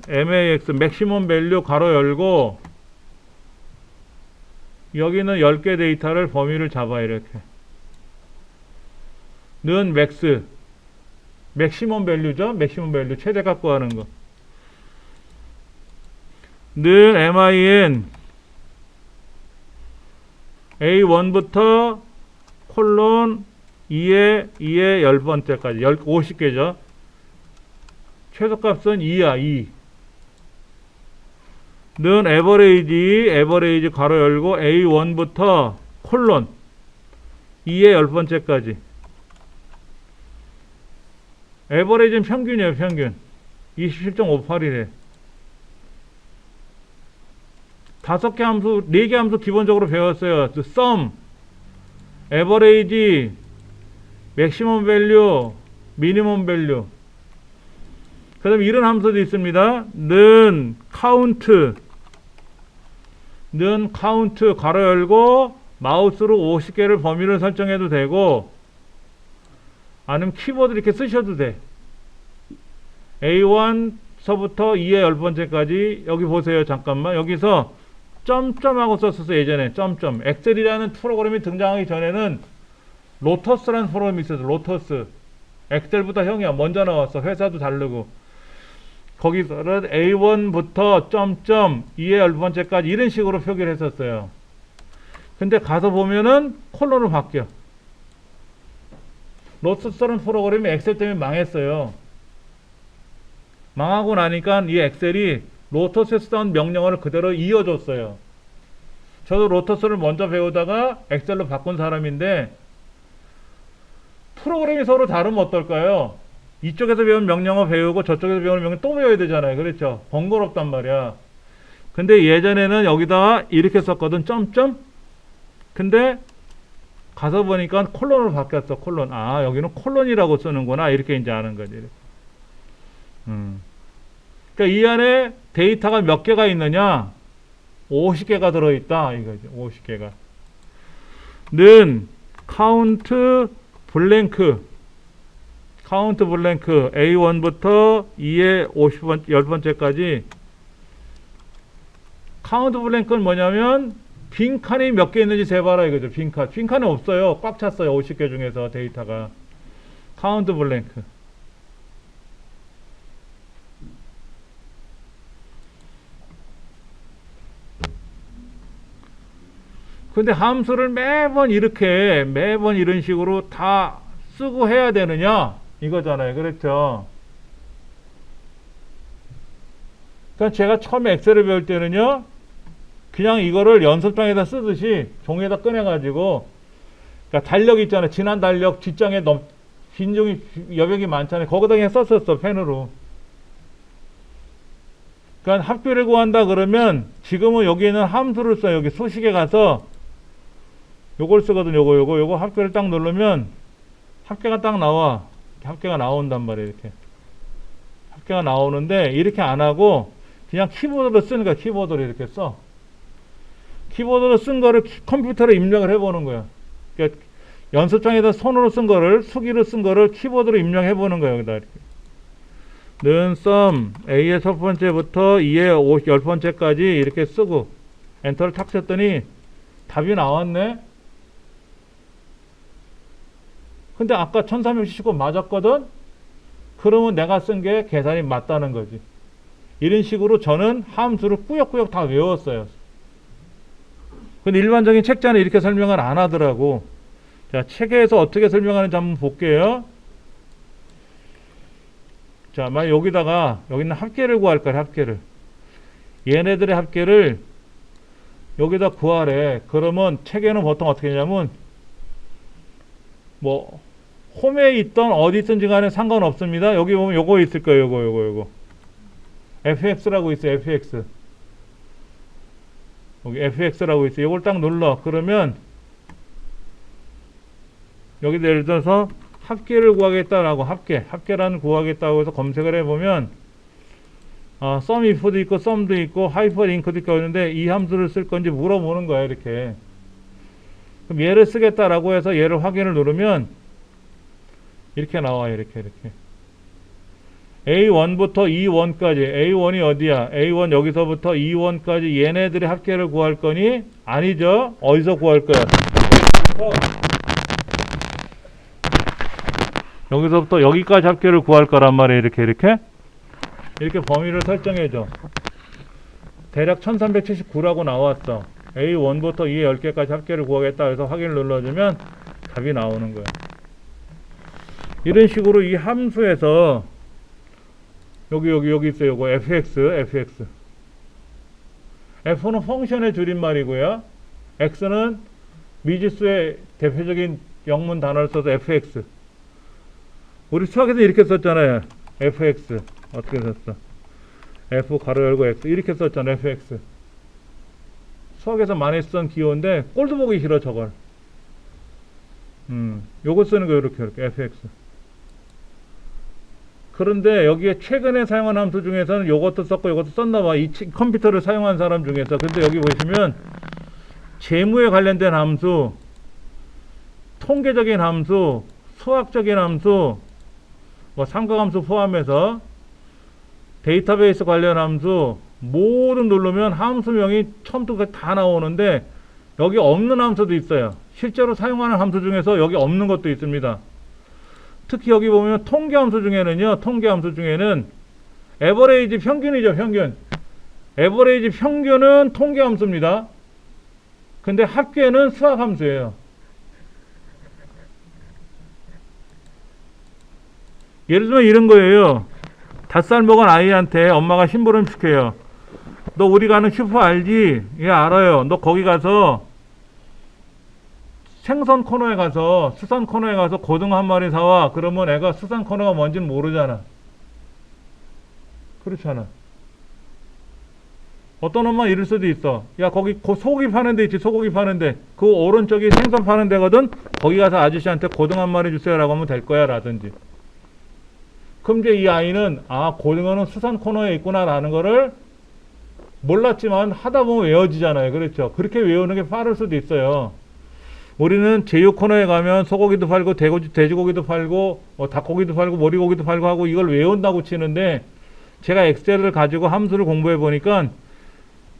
맥시멈 밸류 괄호 열고 여기는 10개 데이터를 범위를 잡아. 이렇게 는 맥시멈 밸류죠. 맥시멈 밸류 최대 갖고 하는 거. 는 min a1부터 콜론 2의 10번째까지 50개죠. 최소값은 2야. 2. 는 에버레이지 괄호 열고 a1부터 콜론 2의 10번째까지. 에버레이지는 평균이에요. 평균 27.58이래. 5개 함수, 4개 함수 기본적으로 배웠어요. sum, 에버레이지, 맥시멈 밸류, 미니멈 밸류. 그 다음에 이런 함수도 있습니다. 는 카운트 괄호 열고 마우스로 50개를 범위를 설정해도 되고 아니면 키보드 이렇게 쓰셔도 돼. A1서부터 2의 10번째까지 여기 보세요. 잠깐만. 여기서 점점하고 썼었어. 예전에 점점. 엑셀이라는 프로그램이 등장하기 전에는 로터스라는 프로그램이 있었어. 로터스. 엑셀보다 형이야. 먼저 나왔어. 회사도 다르고. 거기서는 A1부터 점점 2의 10번째까지 이런 식으로 표기를 했었어요. 근데 가서 보면은 콜론을 바뀌어. 로터스라는 프로그램이 엑셀 때문에 망했어요. 망하고 나니까 이 엑셀이 로터스에 쓰던 명령어를 그대로 이어줬어요. 저도 로터스를 먼저 배우다가 엑셀로 바꾼 사람인데 프로그램이 서로 다르면 어떨까요? 이쪽에서 배운 명령어 배우고 저쪽에서 배우는 명령어 또 배워야 되잖아요. 그렇죠? 번거롭단 말이야. 근데 예전에는 여기다가 이렇게 썼거든. 점점. 근데 가서 보니까 콜론으로 바뀌었어. 콜론. 아, 여기는 콜론이라고 쓰는구나. 이렇게 이제 아는 거지. 이렇게. 그러니까 이 안에 데이터가 몇 개가 있느냐? 50개가 들어있다. 이거죠. 50개가. 는 카운트 블랭크 A1부터 2의 10번째까지. 카운트 블랭크는 뭐냐면 빈칸이 몇 개 있는지 재봐라 이거죠. 빈칸이 없어요. 꽉 찼어요. 50개 중에서 데이터가. 카운트 블랭크. 근데 함수를 매번 이런 식으로 다 쓰고 해야 되느냐 이거잖아요. 그렇죠? 그러니까 제가 처음에 엑셀을 배울 때는요, 그냥 이거를 연습장에다 쓰듯이 종이에다 꺼내가지고, 그러니까 달력 있잖아요. 지난 달력 뒷장에 빈종이 여백이 많잖아요. 거기다 그냥 썼었어, 펜으로. 그러니까 합계를 구한다 그러면 지금은 여기에는 함수를 써요. 여기 수식에 가서 요걸 쓰거든요. 요거 합계를 딱 누르면 합계가 딱 나와. 합계가 나온단 말이에요. 이렇게 합계가 나오는데, 이렇게 안 하고 그냥 키보드로 쓰는 거야. 키보드로 이렇게 써. 키보드로 쓴 거를 컴퓨터로 입력을 해보는 거야. 그러니까 연습장에다 손으로 쓴 거를, 수기로 쓴 거를 키보드로 입력해 보는 거예요. 여기다 이렇게. 는 sum A의 첫 번째부터 2의 10번째까지 이렇게 쓰고 엔터를 탁 쳤더니 답이 나왔네. 근데 아까 1379 맞았거든? 그러면 내가 쓴 게 계산이 맞다는 거지. 이런 식으로 저는 함수를 꾸역꾸역 다 외웠어요. 근데 일반적인 책자는 이렇게 설명을 안 하더라고. 자, 책에서 어떻게 설명하는지 한번 볼게요. 자, 만약 여기는 합계를 구할 거야, 합계를. 얘네들의 합계를 여기다 구하래. 그러면 책에는 보통 어떻게 하냐면, 뭐, 홈에 있던 어디 있든지 간에 상관없습니다. 여기 보면 요거 있을 거예요, 요거. fx라고 있어요, fx. 여기 fx라고 있어요. 요걸 딱 눌러. 그러면, 여기다 예를 들어서 합계를 구하겠다라고, 합계라는 구하겠다고 해서 검색을 해보면, sum if도 있고, sum도 있고, hyperlink도 있는데, 이 함수를 쓸 건지 물어보는 거야, 이렇게. 그럼 얘를 쓰겠다라고 해서 얘를 확인을 누르면, 이렇게 나와요, 이렇게. A1부터 E1까지, A1이 어디야? A1 여기서부터 E1까지 얘네들의 합계를 구할 거니? 아니죠? 어디서 구할 거야? 여기서부터 여기까지 합계를 구할 거란 말이에요. 이렇게 범위를 설정해줘. 대략 1379라고 나왔어. A1부터 E 10개까지 합계를 구하겠다 해서 확인을 눌러주면 답이 나오는 거야. 이런 식으로 이 함수에서 여기 있어요. 요거 fx. f는 펑션의 줄임말이고요. x는 미지수의 대표적인 영문 단어를 써서 fx. 우리 수학에서 이렇게 썼잖아요. fx. 어떻게 썼어? f 가로 열고 x. 이렇게 썼잖아. fx. 수학에서 많이 쓰던 기호인데 꼴도 보기 싫어 저걸. 요거 쓰는 거 이렇게 fx. 그런데 여기에 최근에 사용한 함수 중에서는 요것도 썼고 요것도 썼나봐. 이 컴퓨터를 사용한 사람 중에서. 근데 여기 보시면 재무에 관련된 함수, 통계적인 함수, 수학적인 함수, 뭐 삼각함수 포함해서 데이터베이스 관련 함수 모든 누르면 함수명이 처음부터 다 나오는데 여기 없는 함수도 있어요. 실제로 사용하는 함수 중에서 여기 없는 것도 있습니다. 특히 여기 보면 통계함수 중에는 에버레이지 평균이죠, 평균. 에버레이지 평균은 통계함수입니다. 근데 합계는 수학함수예요. 예를 들면 이런 거예요. 5살 먹은 아이한테 엄마가 심부름 시켜요. 너 우리 가는 슈퍼 알지? 예, 알아요. 너 거기 가서 생선 코너에 가서, 수산 코너에 가서 고등어 한 마리 사와. 그러면 애가 수산 코너가 뭔지는 모르잖아. 그렇잖아. 어떤 엄마 이럴 수도 있어. 야, 거기 소고기 파는 데 있지, 소고기 파는 데. 그 오른쪽이 생선 파는 데거든? 거기 가서 아저씨한테 고등어 한 마리 주세요 라고 하면 될 거야, 라든지. 그럼 이제 이 아이는, 고등어는 수산 코너에 있구나, 라는 거를 몰랐지만 하다 보면 외워지잖아요. 그렇죠? 그렇게 외우는 게 빠를 수도 있어요. 우리는 제육 코너에 가면 소고기도 팔고 돼지고기도 팔고 닭고기도 팔고 머리고기도 팔고 하고 이걸 외운다고 치는데 제가 엑셀을 가지고 함수를 공부해 보니까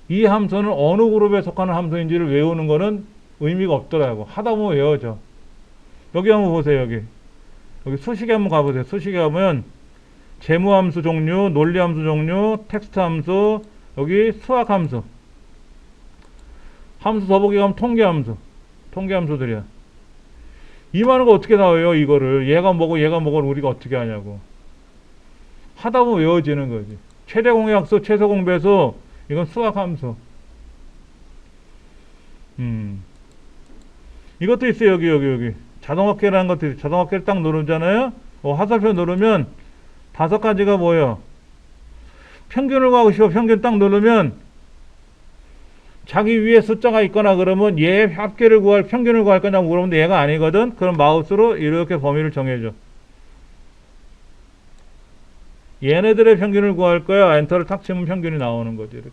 이 함수는 어느 그룹에 속하는 함수인지를 외우는 거는 의미가 없더라고. 하다 보면 외워져. 여기 한번 보세요. 여기 수식에 한번 가보세요. 수식에 가면 재무함수 종류, 논리함수 종류, 텍스트함수, 여기 수학함수. 함수 더보기 가면 통계함수들이야. 이 많은 거 어떻게 나와요? 이거를 얘가 뭐고 우리가 어떻게 하냐고. 하다 보면 외워지는 거지. 최대 공약수, 최소 공배수, 이건 수학함수. 이것도 있어요. 여기 자동합계라는 것도 있어요. 자동합계를 딱 누르잖아요. 화살표 누르면 5가지가 뭐예요? 평균을 구하고 싶어. 평균 딱 누르면 자기 위에 숫자가 있거나 그러면 얘 합계를 구할, 평균을 구할 거냐고 물어보는데 얘가 아니거든. 그럼 마우스로 이렇게 범위를 정해줘. 얘네들의 평균을 구할 거야. 엔터를 탁 치면 평균이 나오는 거지. 이렇게.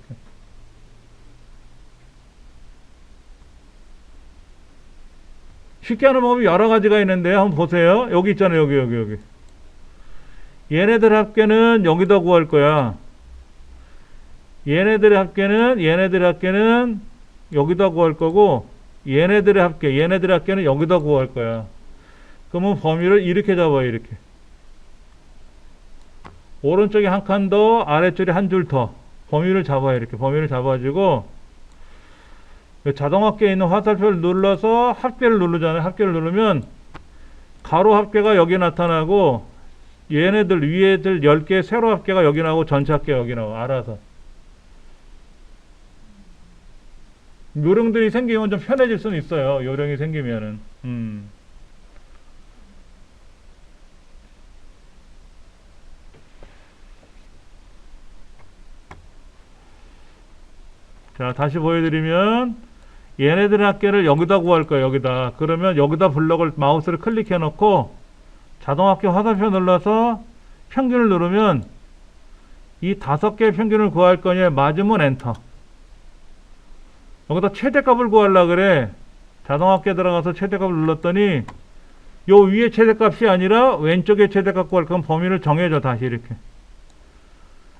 쉽게 하는 방법이 여러 가지가 있는데요. 한번 보세요. 여기 있잖아요. 여기. 얘네들 합계는 여기다 구할 거야. 얘네들의 합계는 여기다 구할 거고, 얘네들의 합계는 여기다 구할 거야. 그러면 범위를 이렇게 잡아요. 이렇게. 오른쪽에 한 칸 더, 아래쪽에 한 줄 더. 범위를 잡아요. 이렇게. 범위를 잡아주고, 자동합계에 있는 화살표를 눌러서 합계를 누르잖아요. 합계를 누르면, 가로 합계가 여기 나타나고, 얘네들 위에들 10개 세로 합계가 여기 나오고, 전체 합계가 여기 나와. 알아서. 요령들이 생기면 좀 편해질 수는 있어요. 요령이 생기면은. 자, 다시 보여드리면 얘네들의 합계를 여기다 구할 거예요. 여기다. 그러면 여기다 블럭을 마우스를 클릭해 놓고 자동합계 화살표 눌러서 평균을 누르면 이 5개의 평균을 구할 거냐 맞으면 엔터. 여기다 최대값을 구하려고 그래. 자동합계 들어가서 최대값을 눌렀더니 요 위에 최대값이 아니라 왼쪽에 최대값 구할 거면 범위를 정해줘. 다시 이렇게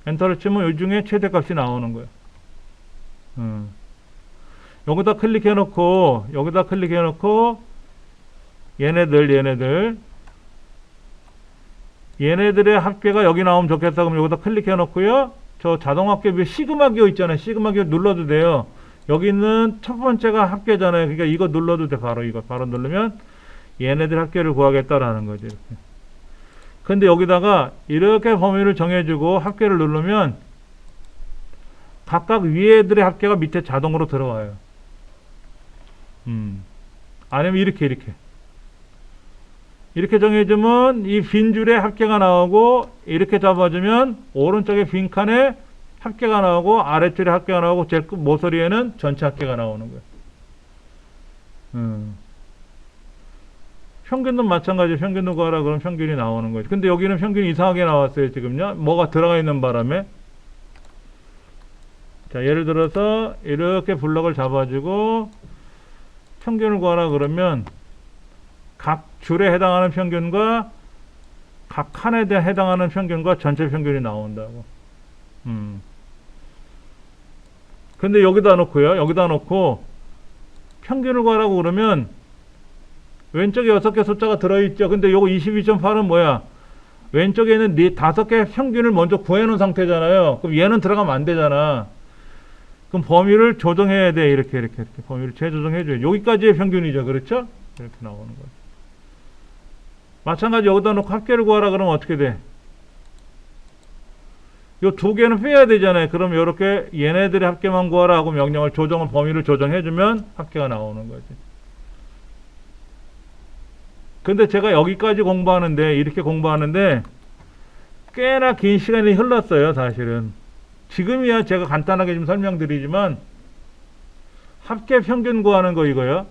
엔터를 치면 요 중에 최대값이 나오는 거예요. 여기다 클릭해 놓고 얘네들의 합계가 여기 나오면 좋겠다. 그럼 여기다 클릭해 놓고요. 저 자동합계 위에 시그마 기호 있잖아요. 시그마 기호 눌러도 돼요. 여기 있는 첫 번째가 합계잖아요. 그러니까 이거 눌러도 돼. 바로 누르면 얘네들 합계를 구하겠다라는 거죠. 이렇게. 근데 여기다가 이렇게 범위를 정해주고 합계를 누르면 각각 위에들의 합계가 밑에 자동으로 들어와요. 아니면 이렇게 정해주면 이 빈 줄에 합계가 나오고, 이렇게 잡아주면 오른쪽에 빈 칸에 합계가 나오고, 아래줄에 합계가 나오고, 제일 끝 모서리에는 전체 합계가 나오는 거예요. 평균도 마찬가지. 평균도 구하라 그러면 평균이 나오는 거죠. 근데 여기는 평균이 이상하게 나왔어요. 지금요. 뭐가 들어가 있는 바람에. 자, 예를 들어서 이렇게 블럭을 잡아주고 평균을 구하라 그러면 각 줄에 해당하는 평균과 각 칸에 해당하는 평균과 전체 평균이 나온다고. 근데 여기다 놓고 평균을 구하라고 그러면 왼쪽에 6개 숫자가 들어있죠. 근데 요거 22.8은 뭐야? 왼쪽에 있는 5개 평균을 먼저 구해놓은 상태잖아요. 그럼 얘는 들어가면 안 되잖아. 그럼 범위를 조정해야 돼. 이렇게 범위를 재조정해줘요. 여기까지의 평균이죠. 그렇죠? 이렇게 나오는 거죠. 마찬가지 여기다 놓고 합계를 구하라 그러면 어떻게 돼? 요 2개는 빼야 되잖아요. 그럼 이렇게 얘네들의 합계만 구하라 하고 명령을 범위를 조정해주면 합계가 나오는 거지. 근데 제가 여기까지 이렇게 공부하는데 꽤나 긴 시간이 흘렀어요. 사실은. 지금이야 제가 간단하게 좀 설명드리지만 합계 평균 구하는 거 이거요.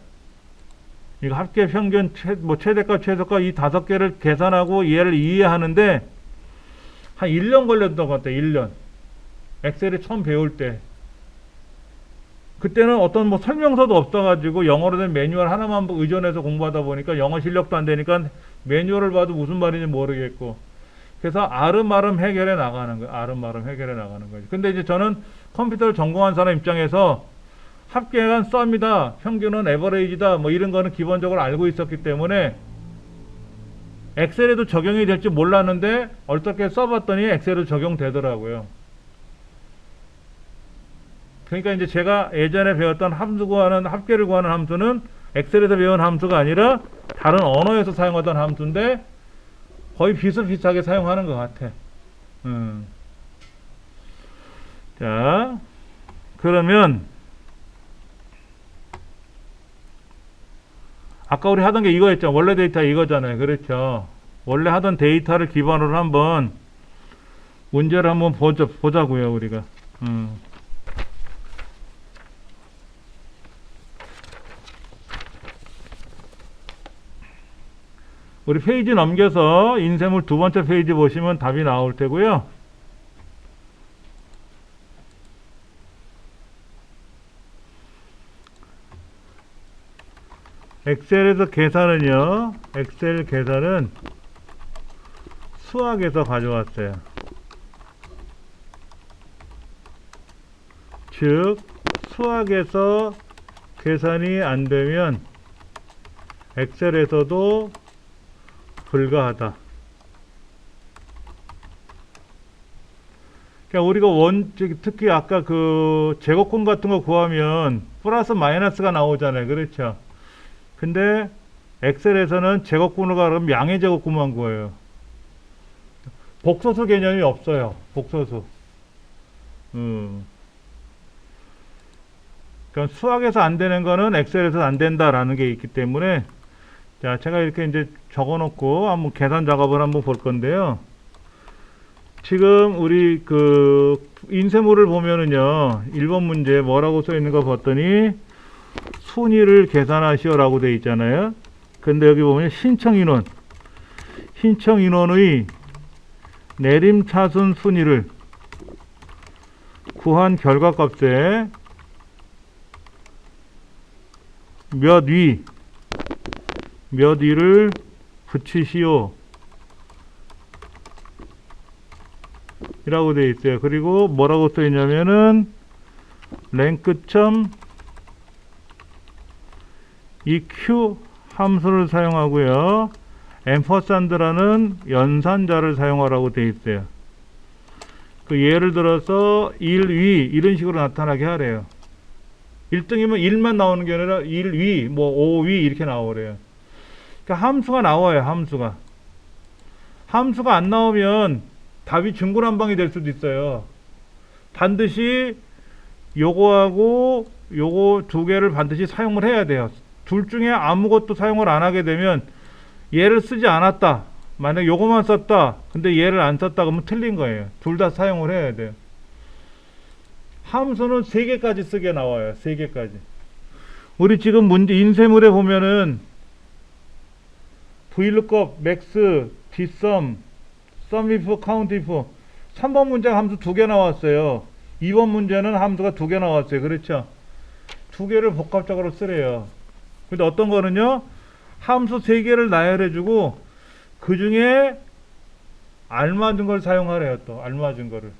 이거 합계 평균 최대값 최소값 이 5개를 계산하고 얘를 이해하는데 한 1년 걸렸던 것 같아요. 1년. 엑셀을 처음 배울 때. 그때는 어떤 설명서도 없어가지고 영어로 된 매뉴얼 하나만 의존해서 공부하다 보니까 영어 실력도 안 되니까 매뉴얼을 봐도 무슨 말인지 모르겠고, 그래서 아름아름 해결해 나가는 거예요. 아름아름 해결해 나가는 거예요. 근데 이제 저는 컴퓨터를 전공한 사람 입장에서 합계간 썸이다, 평균은 에버레이지다, 뭐 이런 거는 기본적으로 알고 있었기 때문에 엑셀에도 적용이 될지 몰랐는데 어떻게 써봤더니 엑셀에도 적용되더라고요. 그러니까 이제 제가 예전에 배웠던 함수 구하는, 합계를 구하는 함수는 엑셀에서 배운 함수가 아니라 다른 언어에서 사용하던 함수인데 거의 비슷비슷하게 사용하는 것 같아. 자, 그러면 아까 우리 하던 게 이거였죠. 원래 데이터 이거잖아요. 그렇죠. 원래 하던 데이터를 기반으로 한번 문제를 한번 보자고요, 우리가. 우리 페이지 넘겨서 인쇄물 두 번째 페이지 보시면 답이 나올 테고요. 엑셀에서 계산은요, 엑셀 계산은 수학에서 가져왔어요. 즉, 수학에서 계산이 안 되면 엑셀에서도 불가하다. 그러니까 우리가 특히 아까 그 제곱근 같은 거 구하면 플러스 마이너스가 나오잖아요. 그렇죠? 근데 엑셀에서는 제곱근으로 가면 양의 제곱근만 구해요. 복소수 개념이 없어요. 복소수. 그러니까 수학에서 안 되는 거는 엑셀에서 안 된다라는 게 있기 때문에, 자, 제가 이렇게 이제 적어 놓고 한번 계산 작업을 한번 볼 건데요. 지금 우리 그 인쇄물을 보면은요, 1번 문제 뭐라고 써 있는 거 봤더니 순위를 계산하시오라고 돼 있잖아요. 근데 여기 보면 신청 인원의 내림차순 순위를 구한 결과값에 몇 위를 붙이시오 이라고 되어 있어요. 그리고 뭐라고 써 있냐면은 랭크점 EQ 함수를 사용하고요, 앰퍼산드라는 연산자를 사용하라고 되어 있어요. 그 예를 들어서 1위 이런 식으로 나타나게 하래요. 1등이면 1만 나오는 게 아니라 1위, 뭐 5위 이렇게 나오래요. 그러니까 함수가 나와요. 함수가 안 나오면 답이 중구난방이 될 수도 있어요. 반드시 요거하고 요거 두 개를 반드시 사용을 해야 돼요. 둘 중에 아무것도 사용을 안 하게 되면 얘를 쓰지 않았다, 만약 요거만 썼다, 근데 얘를 안 썼다 그러면 틀린 거예요. 둘 다 사용을 해야 돼요. 함수는 3개까지 쓰게 나와요. 3개까지. 우리 지금 문제 인쇄물에 보면은 VLOOKUP, MAX, DSUM, SUMIF, COUNTIF 3번 문제 함수 2개 나왔어요. 2번 문제는 함수가 2개 나왔어요. 그렇죠? 2개를 복합적으로 쓰래요. 근데 어떤 거는요, 함수 3개를 나열해주고 그 중에 알맞은 걸 사용하래요. 또 알맞은 거를.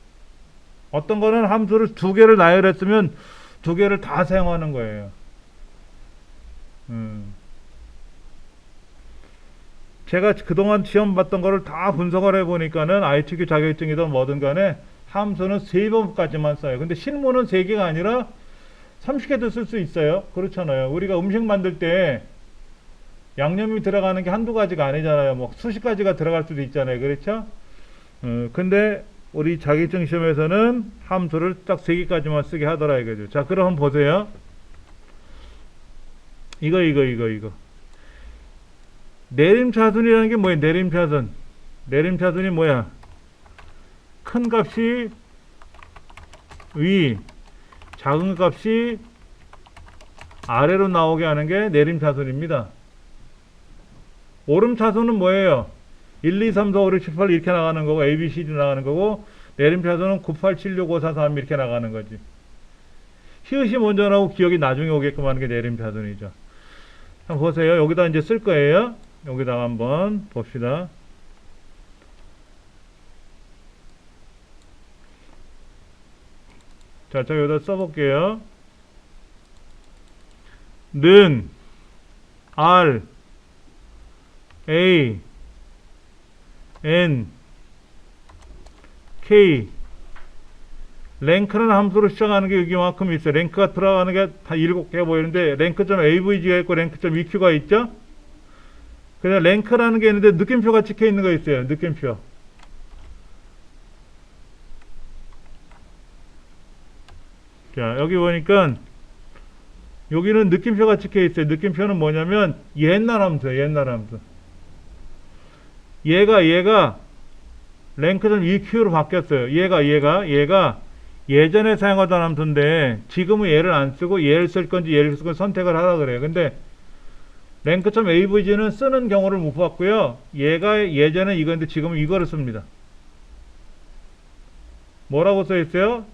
어떤 거는 함수를 2개를 나열했으면 2개를 다 사용하는 거예요. 제가 그동안 시험 봤던 거를 다 분석을 해보니까는 ITQ 자격증이든 뭐든 간에 함수는 3번까지만 써요. 근데 실무는 3개가 아니라 30개도 쓸 수 있어요. 그렇잖아요. 우리가 음식 만들 때 양념이 들어가는 게 한두 가지가 아니잖아요. 뭐 수십 가지가 들어갈 수도 있잖아요. 그렇죠? 근데 우리 자격증 시험에서는 함수를 딱 3개까지만 쓰게 하더라 이거죠. 자, 그럼 한번 보세요. 이거. 내림차순이라는 게 뭐예요? 내림차순이 뭐야? 큰 값이 위, 작은 값이 아래로 나오게 하는 게 내림차순입니다. 오름차순은 뭐예요? 1, 2, 3, 4, 5, 6, 7, 8 이렇게 나가는 거고, A, B, C, D 나가는 거고, 내림차순은 9, 8, 7, 6, 5, 4, 3 이렇게 나가는 거지. 히읗이 먼저 나오고 기억이 나중에 오게끔 하는 게 내림차순이죠. 한번 보세요. 여기다 이제 쓸 거예요. 여기다가 한번 봅시다. 자, 제가 여기다 써볼게요. 는 R A N K 랭크라는 함수로 시작하는 게 여기만큼 있어요. 랭크가 들어가는 게 다 7개 보이는데 랭크.avg가 있고 랭크.eq가 있죠. 그래서 랭크라는 게 있는데 느낌표가 찍혀 있는 거 있어요. 느낌표. 자, 여기 보니까 여기는 느낌표가 찍혀 있어요. 느낌표는 뭐냐면 옛날 함수예요. 옛날 함수. 얘가 랭크.eq로 바뀌었어요. 얘가 예전에 사용하던 함수인데 지금은 얘를 안 쓰고 얘를 쓸 건지 얘를 쓸 건지 선택을 하라 그래요. 근데 랭크.avg는 쓰는 경우를 못 봤고요. 얘가 예전에 이거인데 지금은 이거를 씁니다. 뭐라고 써 있어요?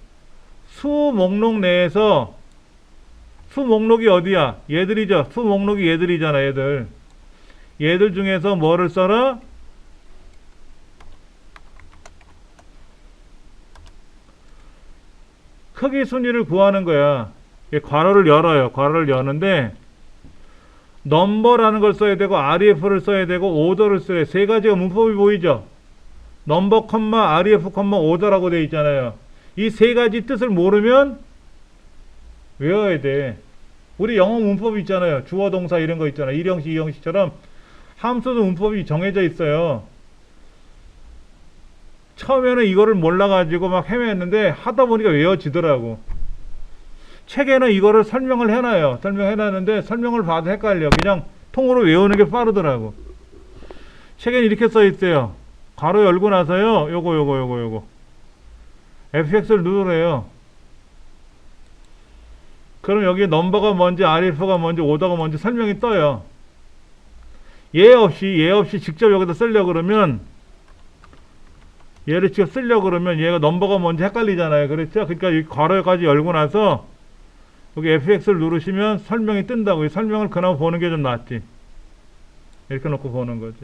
수 목록 내에서 수 목록이 어디야? 얘들이죠. 수 목록이 얘들이잖아. 얘들 중에서 뭐를 써라? 크기 순위를 구하는 거야. 괄호를 열어요. 괄호를 여는데 넘버라는 걸 써야 되고 ref를 써야 되고 오더를 써야 돼. 세 가지가 문법이 보이죠? 넘버, ref, 오더라고 되어 있잖아요. 이 세 가지 뜻을 모르면 외워야 돼. 우리 영어 문법이 있잖아요. 주어, 동사 이런 거 있잖아요. 일형식, 이형식처럼 함수도 문법이 정해져 있어요. 처음에는 이거를 몰라가지고 막 헤매했는데 하다 보니까 외워지더라고. 책에는 이거를 설명을 해놔요. 설명해놨는데 설명을 봐도 헷갈려. 그냥 통으로 외우는 게 빠르더라고. 책에는 이렇게 써 있어요. 괄호 열고 나서요. 요거. fx를 누르래요. 그럼 여기 넘버가 뭔지, ref가 뭔지, 오더가 뭔지 설명이 떠요. 얘 없이 직접 여기다 쓰려고 그러면 얘를 직접 쓰려고 그러면 얘가 넘버가 뭔지 헷갈리잖아요. 그렇죠? 그러니까 이 괄호까지 열고 나서 여기 fx를 누르시면 설명이 뜬다고. 이 설명을 그나마 보는 게 좀 낫지. 이렇게 놓고 보는 거지.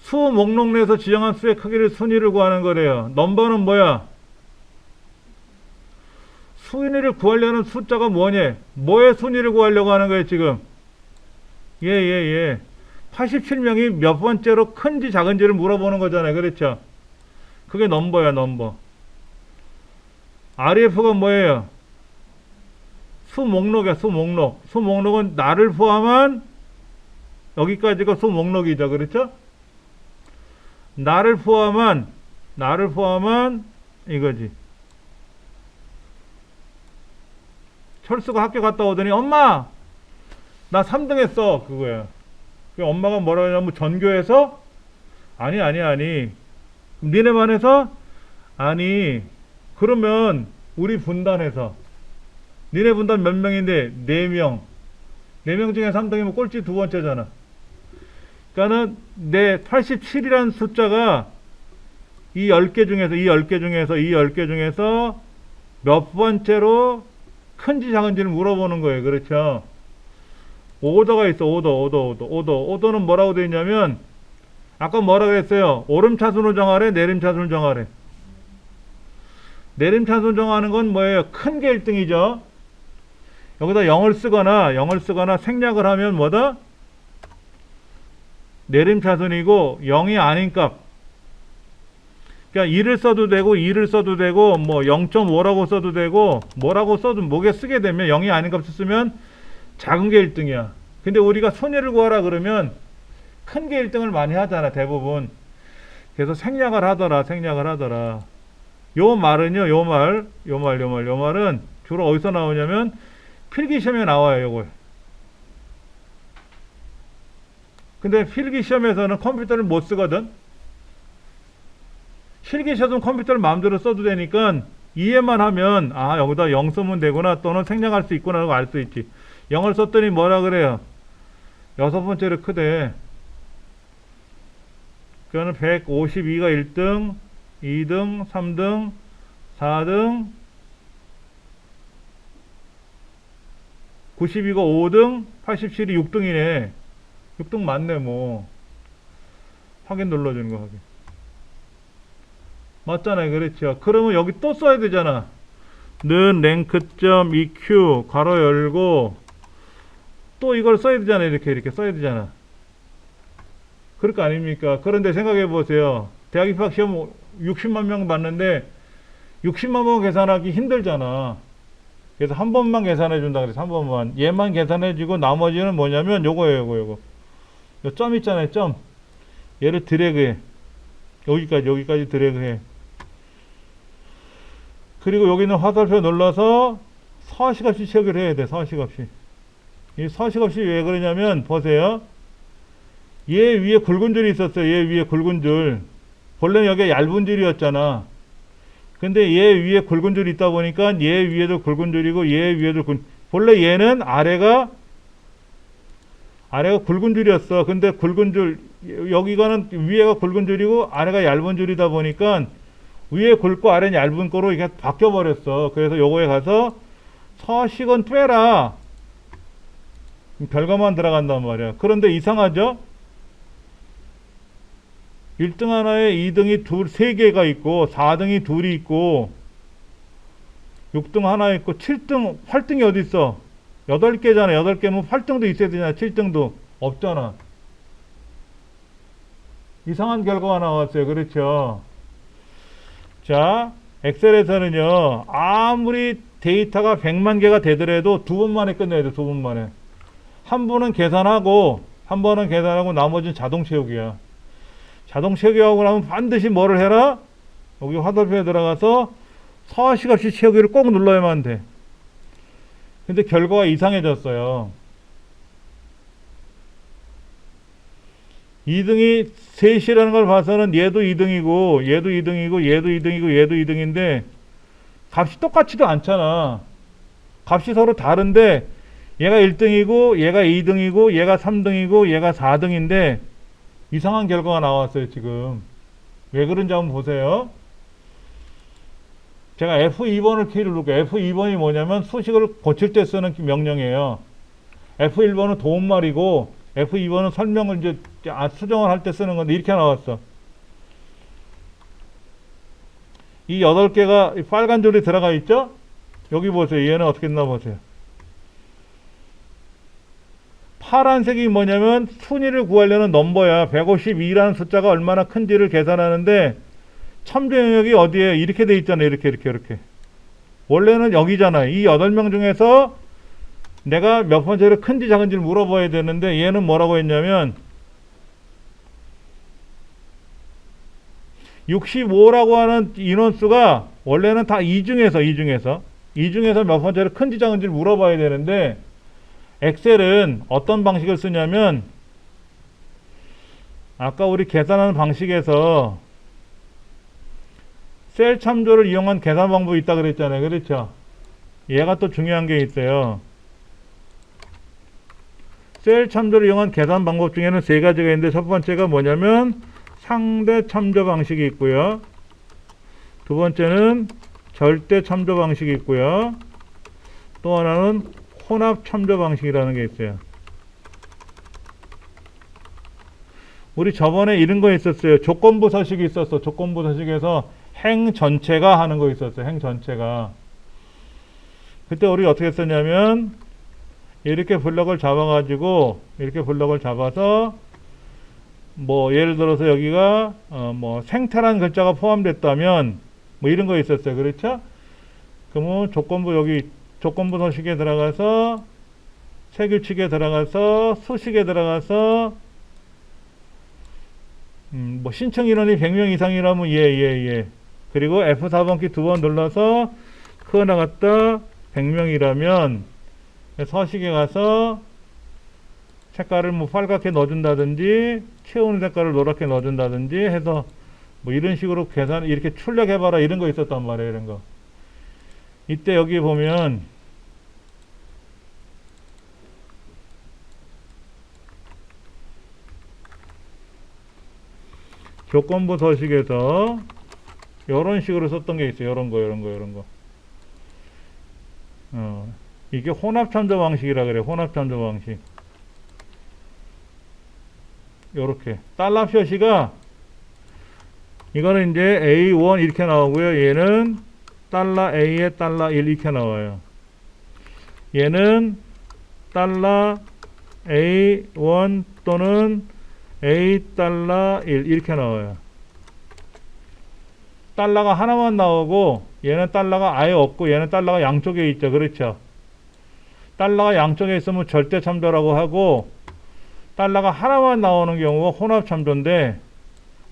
수 목록 내에서 지정한 수의 크기를 순위를 구하는 거래요. 넘버는 뭐야? 순위를 구하려는 숫자가 뭐냐? 뭐의 순위를 구하려고 하는 거예요, 지금? 87명이 몇 번째로 큰지 작은지를 물어보는 거잖아요. 그렇죠? 그게 넘버야, 넘버. ref가 뭐예요? 수 목록이야, 수 목록. 수 목록은 나를 포함한 여기까지가 수 목록이죠. 그렇죠? 나를 포함한 이거지. 철수가 학교 갔다 오더니 엄마 나 3등 했어. 그거야. 엄마가 뭐라 하냐면 전교에서 아니 니네 반에서 아니 그러면 우리 분단에서 니네 분단 몇 명인데 4명 4명 중에 3등이면 꼴찌 두 번째잖아. 그러니까는 내 87이라는 숫자가 이 10개 중에서 몇 번째로 큰지 작은지를 물어보는 거예요. 그렇죠? 오더가 있어. 오더는 뭐라고 되어 있냐면 아까 뭐라고 했어요? 오름차순을 정하래, 내림차순을 정하래. 내림차순 정하는 건 뭐예요? 큰 게 1등이죠. 여기다 0을 쓰거나 생략을 하면 뭐다? 내림차순이고 0이 아닌 값. 그러니까 1을 써도 되고 2를 써도 되고 뭐 0.5라고 써도 되고 뭐라고 써도 뭐게 쓰게 되면 0이 아닌 값을 쓰면 작은 게 1등이야. 근데 우리가 순위를 구하라 그러면 큰 게 1등을 많이 하잖아, 대부분. 그래서 생략을 하더라. 요 말은요, 요 말은 주로 어디서 나오냐면 필기시험에 나와요, 요걸. 근데 필기시험에서는 컴퓨터를 못 쓰거든. 실기시험은 컴퓨터를 마음대로 써도 되니까 이해만 하면 아 여기다 0 쓰면 되구나 또는 생략할 수 있구나 라고 알 수 있지. 0을 썼더니 뭐라 그래요? 6번째로 크대. 그거는 152가 1등, 2등, 3등, 4등, 92가 5등, 87이 6등이네. 6등 맞네 뭐. 확인 눌러주는 거 확인. 맞잖아요. 그렇죠. 그러면 여기 또 써야 되잖아. 는 랭크.eq 괄호 열고 또 이걸 써야 되잖아. 이렇게 써야 되잖아. 그럴 거 아닙니까? 그런데 생각해 보세요. 대학 입학 시험 60만 명 봤는데 60만 번 계산하기 힘들잖아. 그래서 한 번만 계산해 준다 그래서 한 번만. 얘만 계산해 주고 나머지는 뭐냐면 요거예요. 요거. 요 점 있잖아요. 점. 얘를 드래그해. 여기까지 드래그해. 그리고 여기 있는 화살표 눌러서 서식없이 체크를 해야 돼. 서식없이. 이 서식없이 왜 그러냐면 보세요. 얘 위에 굵은 줄이 있었어요. 얘 위에 굵은 줄. 본래 여기 얇은 줄이었잖아. 근데 얘 위에 굵은 줄이 있다 보니까 얘 위에도 굵은 줄이고 얘 위에도 본래 얘는 아래가 굵은 줄이었어. 근데 굵은 줄 여기가는 위에가 굵은 줄이고 아래가 얇은 줄이다 보니까 위에 굵고 아래는 얇은 거로 이게 바뀌어 버렸어. 그래서 요거에 가서 서식은 빼라. 결과만 들어간단 말이야. 그런데 이상하죠? 1등 하나에 2등이 3개가 있고 4등이 2이 있고 6등 하나 있고 7등 8등이 어디 있어? 8개잖아. 8개면 8등도 있어야 되잖아. 7등도 없잖아. 이상한 결과가 나왔어요. 그렇죠? 자, 엑셀에서는요, 아무리 데이터가 100만 개가 되더라도 2번 만에 끝내야 돼. 2번 만에. 한 번은 계산하고 나머지는 자동 채우기야. 자동 채우기하고 나면 반드시 뭐를 해라? 여기 화살표에 들어가서 서식없이 채우기를 꼭 눌러야만 돼. 근데 결과가 이상해졌어요. 2등이 셋이라는 걸 봐서는 얘도 2등이고 얘도 2등이고 얘도 2등이고 얘도 2등인데 값이 똑같지도 않잖아. 값이 서로 다른데 얘가 1등이고 얘가 2등이고 얘가 3등이고 얘가 4등인데 이상한 결과가 나왔어요. 지금 왜 그런지 한번 보세요. 제가 F2번을 키를 누르고 F2번이 뭐냐면 수식을 고칠 때 쓰는 명령이에요. F1번은 도움말이고 F2번은 설명을 이제 수정을 할 때 쓰는 건데 이렇게 나왔어. 이 8개가 빨간 줄이 들어가 있죠? 여기 보세요. 얘는 어떻게 됐나 보세요. 파란색이 뭐냐면 순위를 구하려는 넘버야. 152라는 숫자가 얼마나 큰지를 계산하는데 참조 영역이 어디에 이렇게 돼 있잖아요. 이렇게. 원래는 여기잖아. 이 8명 중에서 내가 몇 번째로 큰지 작은지를 물어봐야 되는데 얘는 뭐라고 했냐면 65라고 하는 인원수가 원래는 다 이 중에서 몇 번째로 큰지 작은지를 물어봐야 되는데 엑셀은 어떤 방식을 쓰냐면 아까 우리 계산하는 방식에서 셀 참조를 이용한 계산 방법이 있다 그랬잖아요. 그렇죠? 얘가 또 중요한 게 있어요. 셀 참조를 이용한 계산 방법 중에는 3가지가 있는데 첫 번째가 뭐냐면 상대 참조 방식이 있고요. 두 번째는 절대 참조 방식이 있고요. 또 하나는 혼합 참조 방식이라는 게 있어요. 우리 저번에 이런 거 있었어요. 조건부 서식이 있었어. 조건부 서식에서 행 전체가 하는 거 있었어요. 행 전체가. 그때 우리 어떻게 했었냐면 이렇게 블럭을 잡아가지고 이렇게 블럭을 잡아서 뭐 예를 들어서 여기가 뭐 생태라는 글자가 포함됐다면 뭐 이런 거 있었어요. 그렇죠? 그러면 조건부 여기 조건부 서식에 들어가서 세규칙에 들어가서 수식에 들어가서 뭐 신청 인원이 100명 이상이라면 예. 그리고 F4번키 2번 눌러서 크어 나갔다 100명이라면 서식에 가서 색깔을 뭐 빨갛게 넣어준다든지 채우는 색깔을 노랗게 넣어준다든지 해서 뭐 이런 식으로 계산 이렇게 출력해봐라 이런 거 있었단 말이에요. 이런 거. 이때 여기 보면 조건부 서식에서 이런 식으로 썼던 게 있어요. 이런 거. 이게 혼합 참조 방식이라 그래요. 혼합 참조 방식. 요렇게 달러 표시가 이거는 이제 A1 이렇게 나오고요. 얘는 달러 A에 달러 1 이렇게 나와요. 얘는 달러 A1 또는 A 달러 1 이렇게 나와요. 달러가 하나만 나오고 얘는 달러가 아예 없고 얘는 달러가 양쪽에 있죠. 그렇죠? 달러가 양쪽에 있으면 절대 참조라고 하고 달러가 하나만 나오는 경우가 혼합 참조인데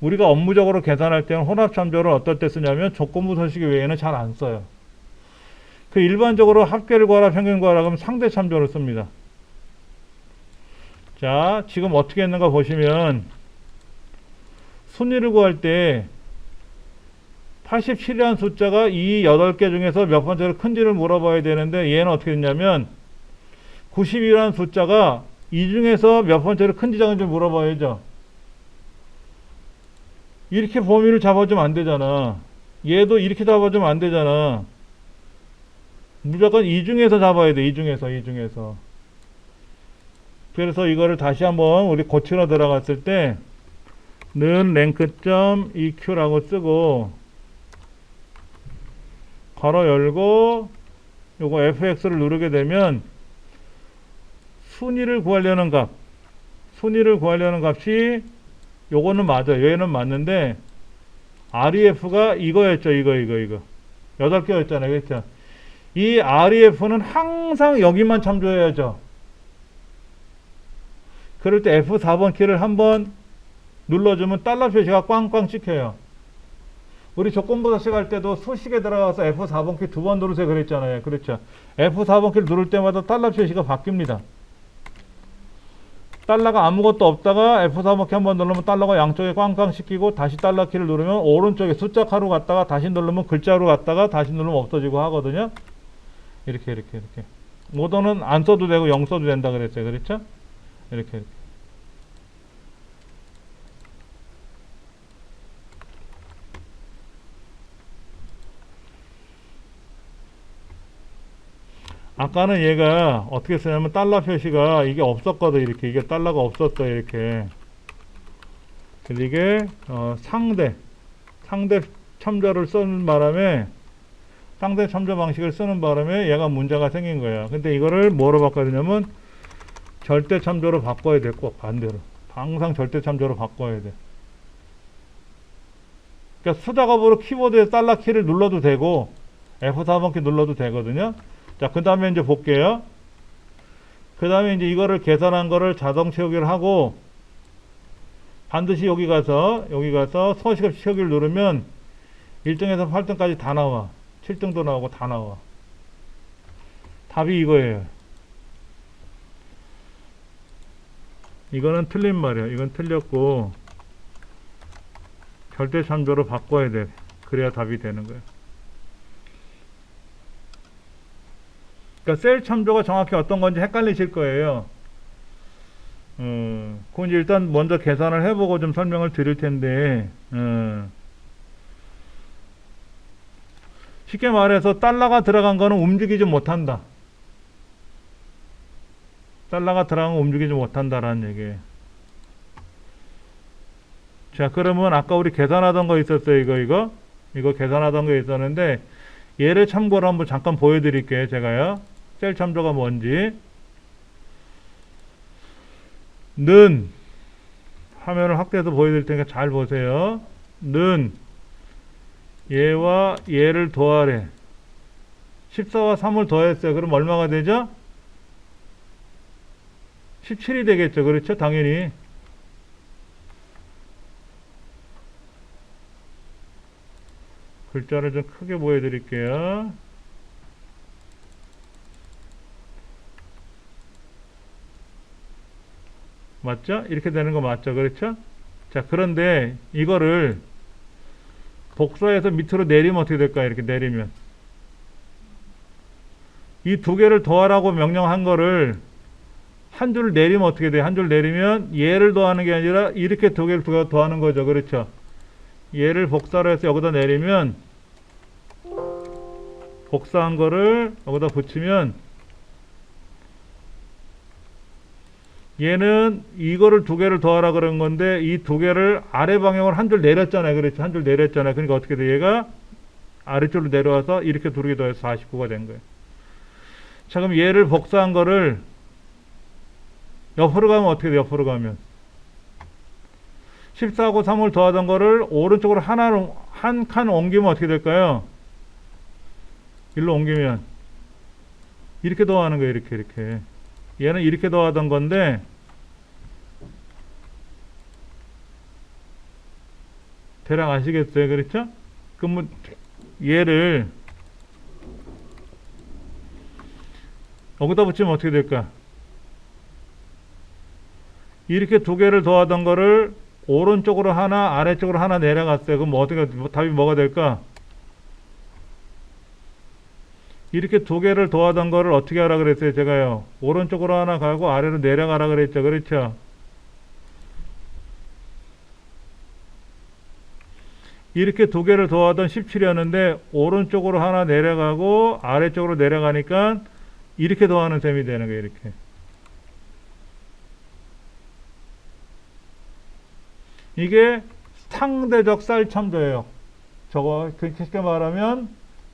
우리가 업무적으로 계산할 때는 혼합 참조를 어떨 때 쓰냐면 조건부 서식이 외에는 잘 안 써요. 그 일반적으로 합계를 구하라 평균 구하라 그러면 상대 참조를 씁니다. 자, 지금 어떻게 했는가 보시면 순위를 구할 때 87이라는 숫자가 이 8개 중에서 몇 번째로 큰지를 물어봐야 되는데 얘는 어떻게 됐냐면 90이라는 숫자가 이 중에서 몇 번째로 큰지 작은지 물어봐야죠. 이렇게 범위를 잡아주면 안 되잖아. 얘도 이렇게 잡아주면 안 되잖아. 무조건 이 중에서 잡아야 돼. 이 중에서. 그래서 이거를 다시 한번 우리 고치러 들어갔을 때 는 랭크.eq라고 쓰고 괄호 열고 요거 fx를 누르게 되면 순위를 구하려는 값이 요거는 맞아요. 얘는 맞는데 REF가 이거였죠. 이거 8개였잖아요. 그렇죠? 이 REF는 항상 여기만 참조해야죠. 그럴 때 F4번 키를 한번 눌러주면 달러 표시가 꽝꽝 찍혀요. 우리 조건부 서식할 때도 수식에 들어가서 F4번 키 2번 누르세요 그랬잖아요. 그렇죠? F4번 키를 누를 때마다 달러 표시가 바뀝니다. 달러가 아무것도 없다가 F4번 키 한번 누르면 달러가 양쪽에 꽝꽝 씻기고 다시 달러 키를 누르면 오른쪽에 숫자 가로 갔다가 다시 누르면 글자로 갔다가 다시 누르면 없어지고 하거든요. 이렇게. 모더는 안 써도 되고 0 써도 된다 그랬어요. 그렇죠? 이렇게. 아까는 얘가 어떻게 쓰냐면 달러 표시가 이게 없었거든. 이게 달러가 없었어요. 이렇게. 그래서 이게 상대 참조를 쓰는 바람에 상대 참조 방식을 쓰는 바람에 얘가 문제가 생긴 거야. 근데 이거를 뭐로 바꿔야 되냐면 절대 참조로 바꿔야 돼. 꼭 반대로. 항상 절대 참조로 바꿔야 돼. 그러니까 수작업으로 키보드에 달러 키를 눌러도 되고 F4번 키 눌러도 되거든요. 자, 그 다음에 이제 볼게요. 그 다음에 이제 이거를 계산한 거를 자동 채우기를 하고 반드시 여기 가서 서식없이 채우기를 누르면 1등에서 8등까지 다 나와. 7등도 나오고 다 나와. 답이 이거예요. 이거는 틀린 말이야. 이건 틀렸고 절대 참조로 바꿔야 돼. 그래야 답이 되는 거야. 그러니까 셀 참조가 정확히 어떤 건지 헷갈리실 거예요. 그건 이제 일단 먼저 계산을 해보고 좀 설명을 드릴 텐데, 쉽게 말해서 달러가 들어간 거는 움직이지 못한다. 달러가 들어간 거 움직이지 못한다라는 얘기예요. 자, 그러면 아까 우리 계산하던 거 있었어요. 이거 계산하던 거 있었는데 얘를 참고로 한번 잠깐 보여드릴게요. 제가요. 셀 참조가 뭔지. 는 화면을 확대해서 보여드릴 테니까 잘 보세요. 는 얘와 얘를 더하래. 14와 3을 더했어요. 그럼 얼마가 되죠? 17이 되겠죠. 그렇죠? 당연히. 글자를 좀 크게 보여드릴게요. 맞죠? 이렇게 되는 거 맞죠? 그렇죠? 자, 그런데 이거를 복사해서 밑으로 내리면 어떻게 될까요? 이렇게 내리면. 이 두 개를 더하라고 명령한 거를 한 줄 내리면 어떻게 돼요? 한 줄 내리면 얘를 더하는 게 아니라 이렇게 두 개를 더하는 거죠. 그렇죠? 얘를 복사를 해서 여기다 내리면 복사한 거를 여기다 붙이면 얘는 이거를 두 개를 더하라 그런 건데 이 두 개를 아래 방향으로 한 줄 내렸잖아요. 그렇죠? 한 줄 내렸잖아요. 그러니까 어떻게 돼? 얘가 아래쪽으로 내려와서 이렇게 두 개 더해서 49가 된 거예요. 자, 그럼 얘를 복사한 거를 옆으로 가면 어떻게 돼? 옆으로 가면 14하고 3을 더하던 거를 오른쪽으로 한 칸 옮기면 어떻게 될까요? 일로 옮기면 이렇게 더하는 거예요. 이렇게 얘는 이렇게 더하던 건데 대략 아시겠어요? 그렇죠? 그럼 얘를 여기다 붙이면 어떻게 될까? 이렇게 두 개를 더하던 거를 오른쪽으로 하나 아래쪽으로 하나 내려갔어요. 그럼 어떻게 답이 뭐가 될까? 이렇게 두 개를 더하던 거를 어떻게 하라 그랬어요? 제가요. 오른쪽으로 하나 가고 아래로 내려가라 그랬죠. 그렇죠? 이렇게 두 개를 더하던 17이었는데 오른쪽으로 하나 내려가고 아래쪽으로 내려가니까 이렇게 더하는 셈이 되는 거예요. 이렇게. 이게 상대적 쌀참조예요. 저거 쉽게 말하면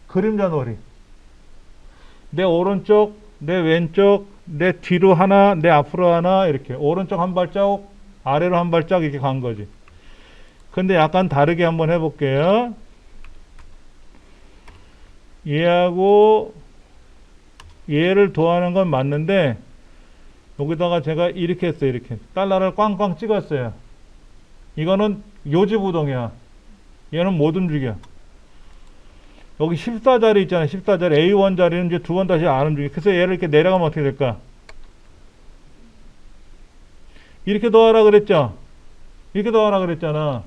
그림자 놀이. 내 오른쪽, 내 왼쪽, 내 뒤로 하나, 내 앞으로 하나 이렇게 오른쪽 한 발자국, 아래로 한 발자국 이렇게 간 거지. 근데 약간 다르게 한번 해볼게요. 얘하고 얘를 더하는 건 맞는데 여기다가 제가 이렇게 했어요. 이렇게 달러를 꽝꽝 찍었어요. 이거는 요지부동이야. 얘는 못 움직여. 여기 14자리 있잖아요. 14자리 A1 자리는 이제 두 번 다시 안 움직여. 그래서 얘를 이렇게 내려가면 어떻게 될까? 이렇게 더하라 그랬죠? 이렇게 더하라 그랬잖아.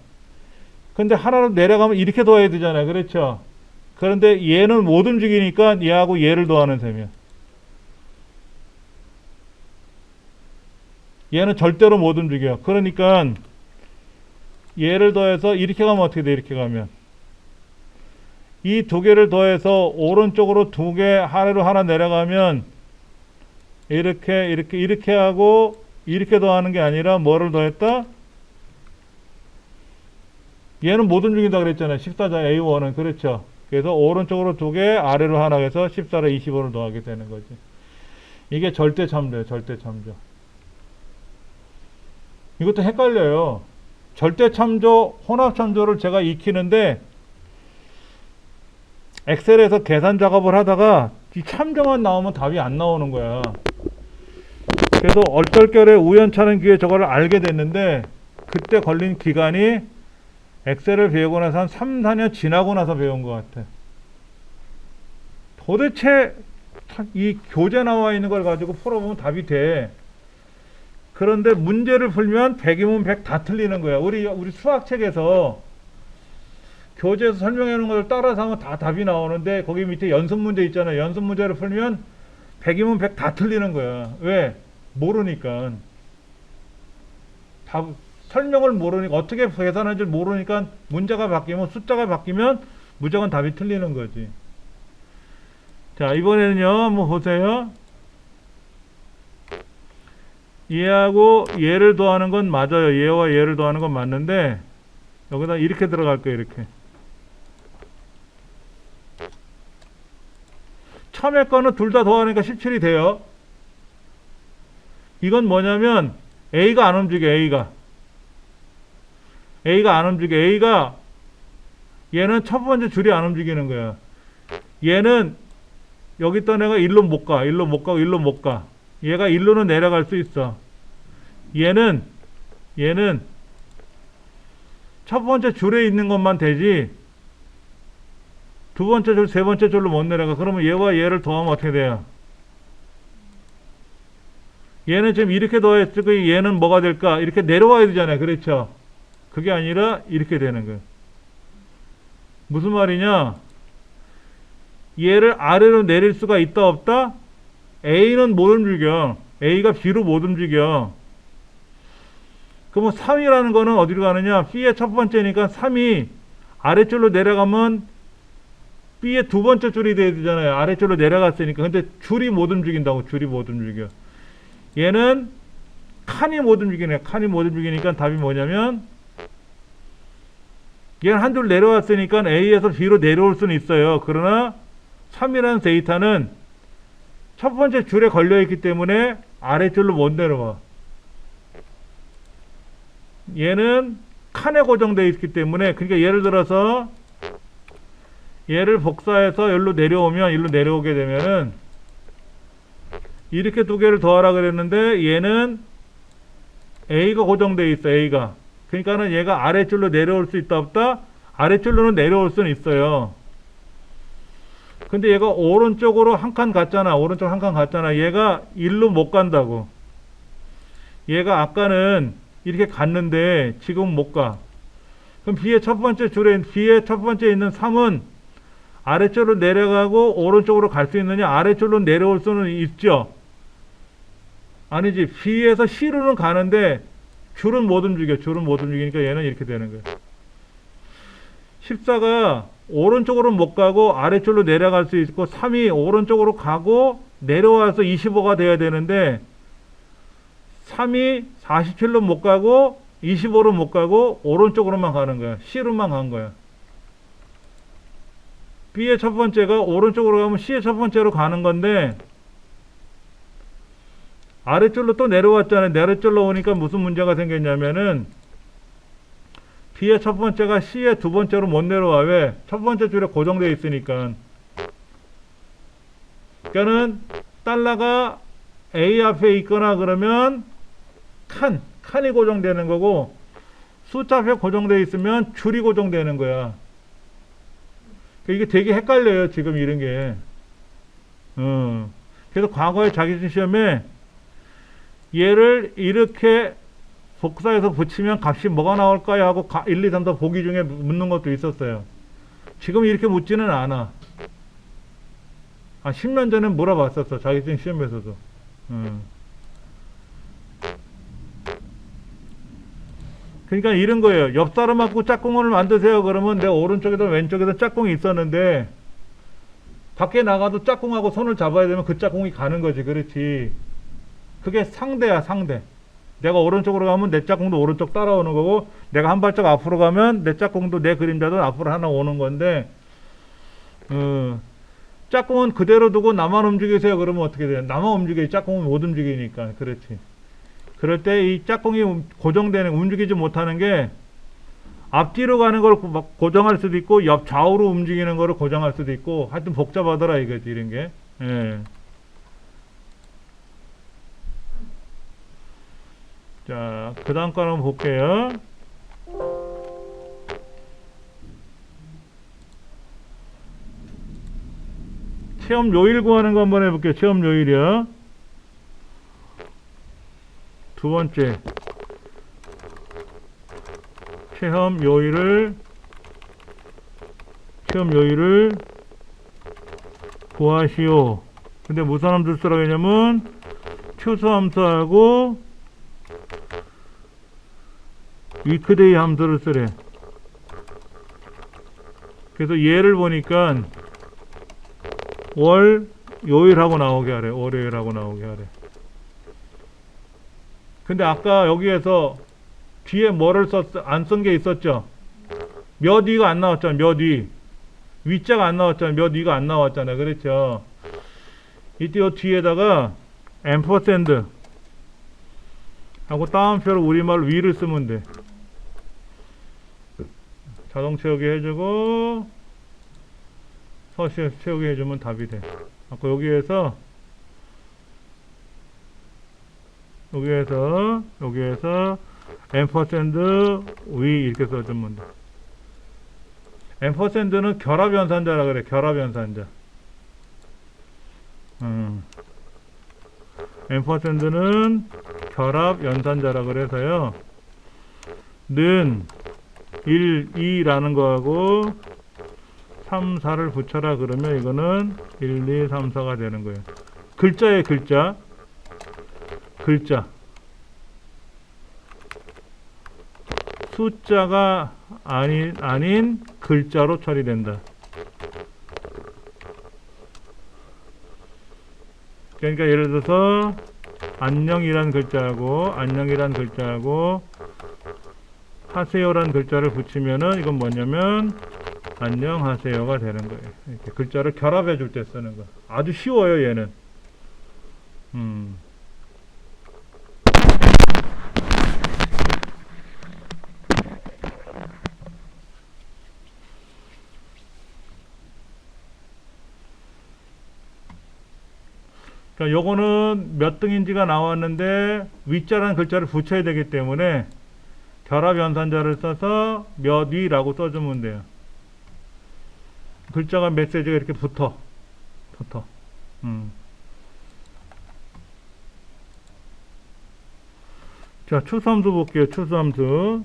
근데 하나로 내려가면 이렇게 더해야 되잖아요. 그렇죠? 그런데 얘는 못 움직이니까 얘하고 얘를 더하는 셈이야. 얘는 절대로 못 움직여. 그러니까 얘를 더해서 이렇게 가면 어떻게 돼? 이렇게 가면 이 두 개를 더해서 오른쪽으로 두 개 아래로 하나 내려가면 이렇게 하고 이렇게 더하는 게 아니라 뭐를 더했다? 얘는 못 움직인다 그랬잖아요. 14자 A1은. 그렇죠? 그래서 오른쪽으로 두 개 아래로 하나 해서 14에 25를 더하게 되는 거지. 이게 절대참조예요. 절대참조. 이것도 헷갈려요. 절대참조, 혼합참조를 제가 익히는데 엑셀에서 계산 작업을 하다가 이 참조만 나오면 답이 안 나오는 거야. 그래서 얼떨결에 우연찮은 기회에 저걸 알게 됐는데 그때 걸린 기간이 엑셀을 배우고 나서 한 3, 4년 지나고 나서 배운 것 같아. 도대체 이 교재 나와 있는 걸 가지고 풀어보면 답이 돼. 그런데 문제를 풀면 100이면 100 다 틀리는 거야. 우리 수학책에서 교재에서 설명해 놓은 걸 따라서 하면 다 답이 나오는데 거기 밑에 연습 문제 있잖아요. 연습 문제를 풀면 100이면 100 다 틀리는 거야. 왜? 모르니까. 답, 설명을 모르니까 어떻게 계산하는지 모르니까 문제가 바뀌면 숫자가 바뀌면 무조건 답이 틀리는 거지. 자, 이번에는요. 한번 보세요. 얘하고 얘를 더하는 건 맞아요. 얘와 얘를 더하는 건 맞는데 여기다 이렇게 들어갈 거예요. 이렇게. 처음에 거는 둘 다 더하니까 17이 돼요. 이건 뭐냐면 A가 안 움직여. A가 안 움직여. 얘는 첫 번째 줄이 안 움직이는 거야. 얘는 여기 있던 애가 일로 못 가. 일로 못 가. 얘가 일로는 내려갈 수 있어. 얘는 첫 번째 줄에 있는 것만 되지 두 번째 줄, 세 번째 줄로 못 내려가. 그러면 얘와 얘를 더하면 어떻게 돼요? 얘는 지금 이렇게 더했으니 얘는 뭐가 될까? 이렇게 내려와야 되잖아요. 그렇죠? 그게 아니라 이렇게 되는 거예요. 무슨 말이냐? 얘를 아래로 내릴 수가 있다 없다? A는 못 움직여. A가 B로 못 움직여. 그러면 3이라는 거는 어디로 가느냐? B의 첫 번째니까 3이 아래줄로 내려가면 B의 두 번째 줄이 돼야 되잖아요. 아래줄로 내려갔으니까. 근데 줄이 못 움직인다고. 줄이 못 움직여. 얘는 칸이 못 움직이네. 칸이 못 움직이니까 답이 뭐냐면 얘는 한 줄 내려왔으니까 A에서 B로 내려올 수는 있어요. 그러나 3이라는 데이터는 첫 번째 줄에 걸려있기 때문에 아래줄로 못 내려와. 얘는 칸에 고정되어 있기 때문에, 그러니까 예를 들어서 얘를 복사해서 여기로 내려오면, 일로 내려오게 되면은 이렇게 두 개를 더하라 그랬는데 얘는 A가 고정되어 있어. A가. 그러니까는 얘가 아래줄로 내려올 수 있다 없다? 아래줄로는 내려올 수는 있어요. 근데 얘가 오른쪽으로 한 칸 갔잖아. 오른쪽 한 칸 갔잖아. 얘가 일로 못 간다고. 얘가 아까는 이렇게 갔는데 지금 못 가. 그럼 B의 첫 번째 줄에, B의 첫 번째 있는 3은 아래쪽으로 내려가고 오른쪽으로 갈 수 있느냐? 아래쪽으로 내려올 수는 있죠. 아니지. B에서 C로는 가는데 줄은 못 움직여. 줄은 못 움직이니까 얘는 이렇게 되는 거야. 14가 오른쪽으로 못 가고 아래쪽으로 내려갈 수 있고 3이 오른쪽으로 가고 내려와서 25가 돼야 되는데 3이 47로 못 가고 25로 못 가고 오른쪽으로만 가는 거야. C로만 간 거야. B의 첫 번째가 오른쪽으로 가면 C의 첫 번째로 가는 건데 아래줄로 또 내려왔잖아요. 아래줄로 오니까 무슨 문제가 생겼냐면은 B의 첫 번째가 C의 두 번째로 못 내려와. 왜? 첫 번째 줄에 고정되어 있으니까. 그러니까는 달러가 A 앞에 있거나 그러면 칸이 고정되는 거고 숫자 앞에 고정되어 있으면 줄이 고정되는 거야. 이게 되게 헷갈려요. 지금 이런 게. 그래서 과거에 자기준 시험에 얘를 이렇게 복사해서 붙이면 값이 뭐가 나올까요? 하고 1, 2, 3, 4 보기 중에 묻는 것도 있었어요. 지금 이렇게 묻지는 않아. 10년 전에 물어봤었어. 자기준 시험에서도. 그러니까 이런 거예요. 옆 사람하고 짝꿍을 만드세요. 그러면 내 오른쪽에도 왼쪽에도 짝꿍이 있었는데 밖에 나가도 짝꿍하고 손을 잡아야 되면 그 짝꿍이 가는 거지. 그렇지. 그게 상대야, 상대. 내가 오른쪽으로 가면 내 짝꿍도 오른쪽 따라오는 거고 내가 한 발짝 앞으로 가면 내 짝꿍도 내 그림자도 앞으로 하나 오는 건데 짝꿍은 그대로 두고 나만 움직이세요. 그러면 어떻게 돼요? 나만 움직여야 짝꿍은 못 움직이니까. 그렇지. 그럴 때 이 짝꿍이 고정되는, 움직이지 못하는 게 앞뒤로 가는 걸 고정할 수도 있고 옆 좌우로 움직이는 거를 고정할 수도 있고 하여튼 복잡하더라 이거지 이런 게. 예. 자, 그 다음 거 한번 볼게요. 체험 요일 구하는 거 한번 해볼게요. 체험 요일이요. 두 번째. 체험 요일을 구하시오. 근데 무슨 함수 쓰라고 했냐면 추수 함수하고 위크데이 함수를 쓰래. 그래서 얘를 보니까 월 요일하고 나오게 하래. 월요일하고 나오게 하래. 근데 아까 여기에서 뒤에 뭐를 안 쓴 게 있었죠? 몇 위가 안 나왔잖아. 몇 위. 위자가 안 나왔잖아. 몇 위가 안 나왔잖아. 그렇죠? 이때 요 뒤에다가 앰퍼샌드 하고 따옴표로 우리말로 위를 쓰면 돼. 자동 채우기 해주고 서식 채우기 해주면 답이 돼. 아까 여기에서 앰퍼샌드 위 이렇게 써주면 돼. 앰퍼샌드는 결합연산자라 그래. 결합연산자. 앰퍼샌드는 결합연산자라 그래서요. 는 1, 2라는 거하고 3, 4를 붙여라 그러면 이거는 1, 2, 3, 4가 되는 거예요. 글자에 글자. 숫자가 아닌 글자로 처리된다. 그러니까 예를 들어서 안녕이란 글자하고 하세요란 글자를 붙이면은 이건 뭐냐면 안녕하세요가 되는 거예요. 이렇게 글자를 결합해 줄 때 쓰는 거. 아주 쉬워요, 얘는. 그러니까 요거는 몇 등인지가 나왔는데 위자라는 글자를 붙여야 되기 때문에 결합 연산자를 써서 몇 위라고 써주면 돼요. 글자가 메시지가 이렇게 붙어. 자, 추수함수 볼게요. 추수함수.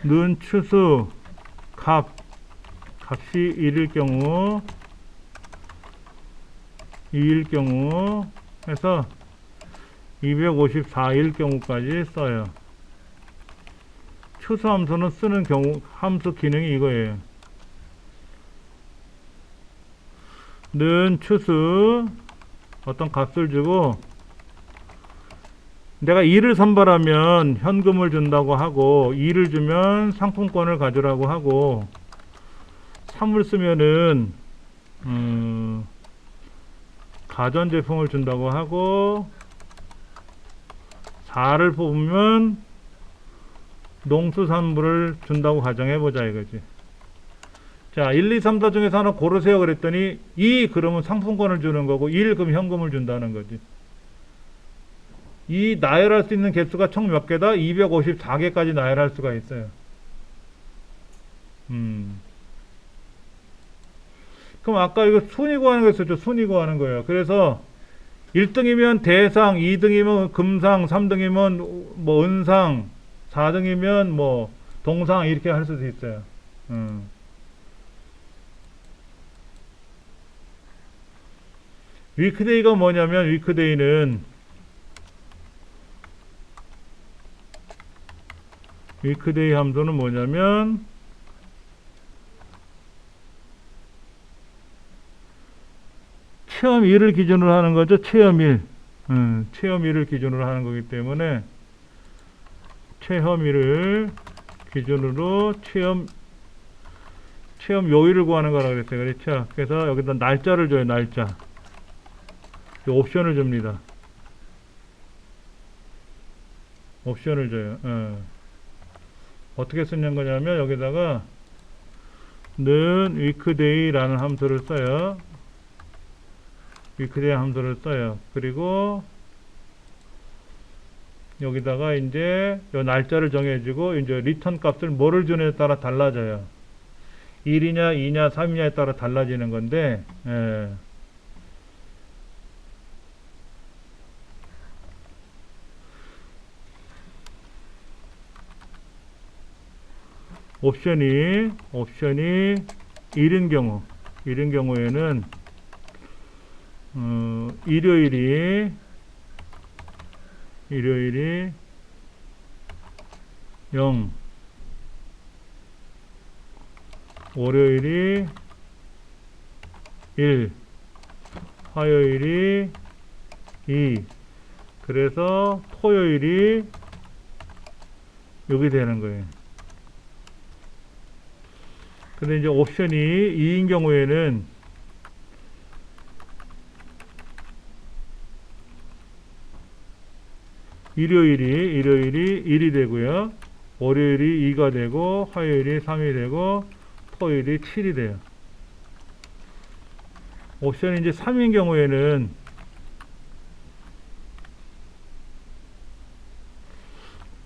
는 추수 값이 1일 경우 2일 경우 해서 254일 경우까지 써요. 추수함수는 쓰는 경우 함수 기능이 이거예요. 는 추수 어떤 값을 주고 내가 2를 선발하면 현금을 준다고 하고 2를 주면 상품권을 가져라고 하고 3을 쓰면은 가전제품을 준다고 하고 4를 뽑으면 농수산물을 준다고 가정해보자 이거지. 자, 1, 2, 3, 4 중에서 하나 고르세요 그랬더니 2 그러면 상품권을 주는 거고 1 그럼 현금을 준다는 거지. 이 나열할 수 있는 개수가 총 몇 개다? 254개까지 나열할 수가 있어요. 그럼 아까 이거 순위 구하는 거 있었죠? 순위 구하는 거예요. 그래서 1등이면 대상, 2등이면 금상, 3등이면 뭐 은상, 4등이면 뭐 동상 이렇게 할 수도 있어요. 위크데이가 뭐냐면 위크데이 함수는 뭐냐면 체험일을 기준으로 하는 거죠. 체험일. 체험일을 기준으로 하는 거기 때문에 체험일을 기준으로 체험 요일을 구하는 거라고 그랬어요. 그렇죠? 그래서 여기다 날짜를 줘요. 날짜. 옵션을 줍니다. 옵션을 줘요. 어떻게 쓰는 거냐면 여기다가 는 weekday라는 함수를 써요. weekday 함수를 써요. 그리고 여기다가 이제 요 날짜를 정해주고 이제 리턴 값을 뭐를 주느냐에 따라 달라져요. 1이냐 2냐 3이냐에 따라 달라지는 건데 옵션이 1인 경우에는 일요일이 0, 월요일이 1, 화요일이 2, 그래서 토요일이 여기 되는 거예요. 근데 이제 옵션이 2인 경우에는 일요일이 1이 되고요. 월요일이 2가 되고 화요일이 3이 되고 토요일이 7이 돼요. 옵션이 이제 3인 경우에는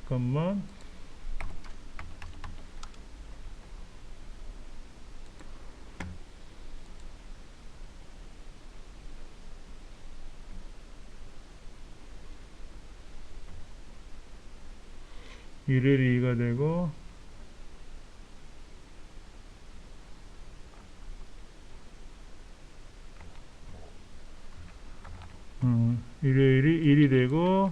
잠깐만 일요일이 2가 되고 일요일이 1이 되고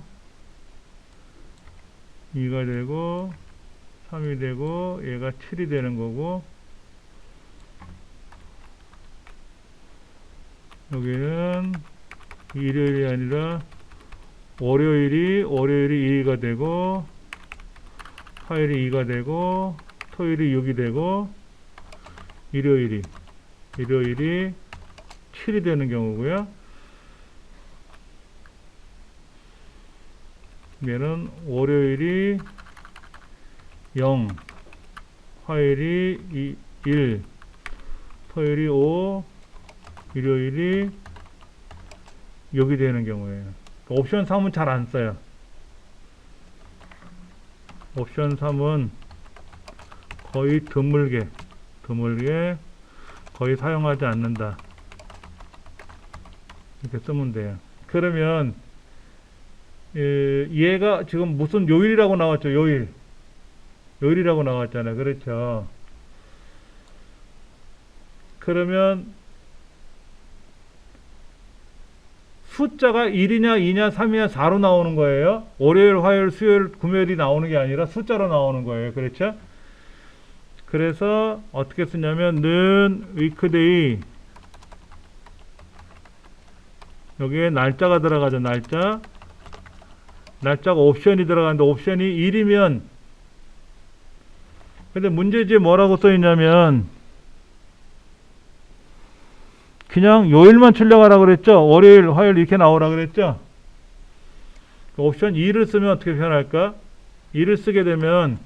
2가 되고 3이 되고 얘가 7이 되는 거고 여기는 일요일이 아니라 월요일이 2가 되고, 화요일이 2가 되고, 토요일이 6이 되고, 일요일이 7이 되는 경우고요. 얘는 월요일이 0, 화요일이 1, 토요일이 5, 일요일이 6이 되는 경우에요. 옵션 3은 잘 안 써요. 옵션 3은 거의 드물게 거의 사용하지 않는다. 이렇게 쓰면 돼요. 그러면 얘가 지금 무슨 요일이라고 나왔죠? 요일이라고 나왔잖아요. 그렇죠? 그러면 숫자가 1이냐 2냐 3이냐 4로 나오는 거예요. 월요일, 화요일, 수요일, 금요일이 나오는 게 아니라 숫자로 나오는 거예요. 그렇죠? 그래서 어떻게 쓰냐면 는 weekday, 여기에 날짜가 들어가죠. 날짜가 옵션이 들어가는데 옵션이 1이면, 근데 문제지에 뭐라고 써있냐면 그냥 요일만 출력하라 그랬죠. 월요일, 화요일 이렇게 나오라 그랬죠. 옵션 2를 쓰면 어떻게 표현할까? 2를 쓰게 되면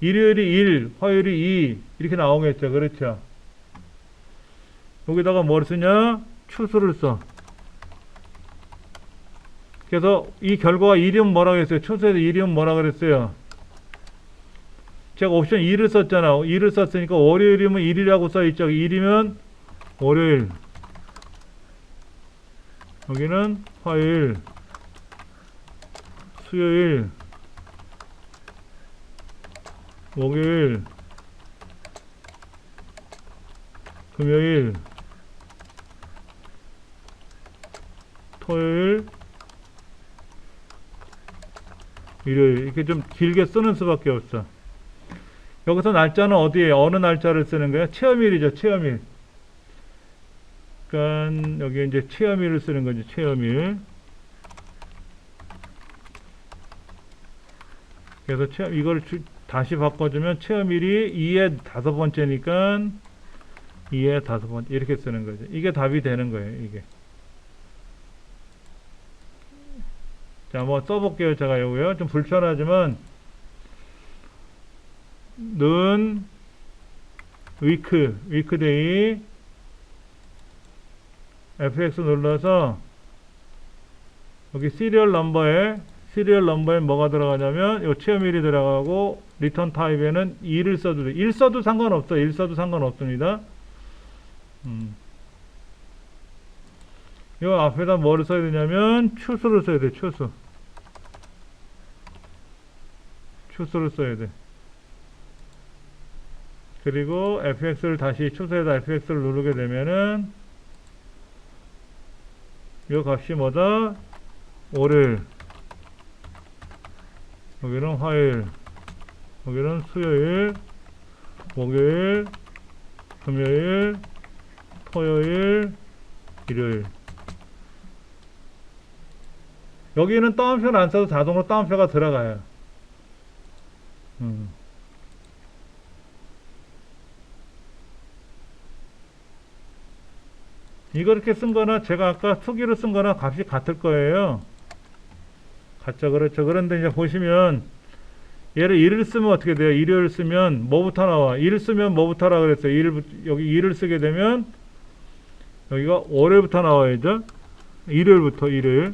일요일이 1, 화요일이 2 이렇게 나오겠죠. 그렇죠. 여기다가 뭘 쓰냐? 추수를 써. 그래서 이 결과가 1이면 뭐라고 했어요? 추수에서 1이면 뭐라고 그랬어요? 제가 옵션 2를 썼잖아. 2를 썼으니까 월요일이면 1이라고 써있죠. 1이면 월요일, 여기는 화요일, 수요일, 목요일, 금요일, 토요일, 일요일. 이렇게 좀 길게 쓰는 수밖에 없어. 여기서 날짜는 어디에 어느 날짜를 쓰는 거야? 체험일이죠. 체험일. 그러니까 여기 이제 체험일을 쓰는 거죠. 체험일. 그래서 이걸 다시 바꿔주면 체험일이 2의 5번째니까 2의 5번째 이렇게 쓰는 거죠. 이게 답이 되는 거예요. 이게. 자, 한번 써볼게요. 제가 요거요. 좀 불편하지만 는 weekday fx 눌러서 여기 시리얼 넘버에 뭐가 들어가냐면 요 체험일이 들어가고 리턴 타입에는 2를 써도 돼. 1 써도 상관없어. 1 써도 상관없습니다. 요 앞에다 뭐를 써야 되냐면 추수를 써야 돼. 추수를 써야 돼. 그리고 fx를 다시 추수에다 fx를 누르게 되면은 이 값이 뭐다? 월요일, 여기는 화요일, 여기는 수요일, 목요일, 금요일, 토요일, 일요일. 여기는 따옴표를 안 써도 자동으로 따옴표가 들어가요. 이거 이렇게 쓴 거나 제가 아까 투기로 쓴 거나 값이 같을 거예요. 같죠. 그렇죠. 그런데 이제 보시면 얘를 1을 쓰면 어떻게 돼요? 일요일 쓰면 뭐부터 나와? 1을 쓰면 뭐부터 하라 그랬어요? 여기 1을 쓰게 되면 여기가 월요일부터 나와야죠. 일요일부터 일요일.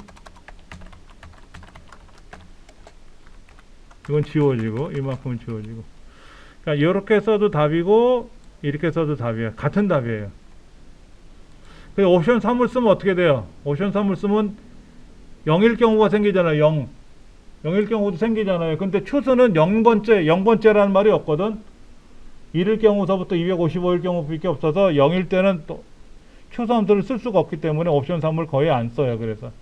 이건 지워지고 이만큼은 지워지고. 그러니까 이렇게 써도 답이고 이렇게 써도 답이에요. 같은 답이에요. 근데 옵션 3을 쓰면 어떻게 돼요? 옵션 3을 쓰면 0일 경우가 생기잖아요. 0일 경우도 생기잖아요. 근데 추수는 0번째라는 말이 없거든. 1일 경우서부터 255일 경우밖에 없어서 0일 때는 또 추수함수를 쓸 수가 없기 때문에 옵션 3을 거의 안 써요. 그래서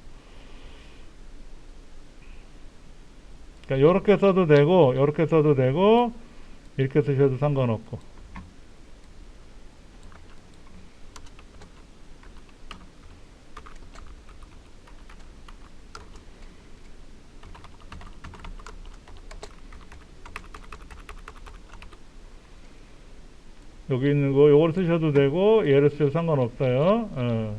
그러니까 요렇게 써도 되고 요렇게 써도 되고 이렇게 쓰셔도 상관없고. 여기 있는 거 요걸 쓰셔도 되고 얘를 쓰셔도 상관없어요.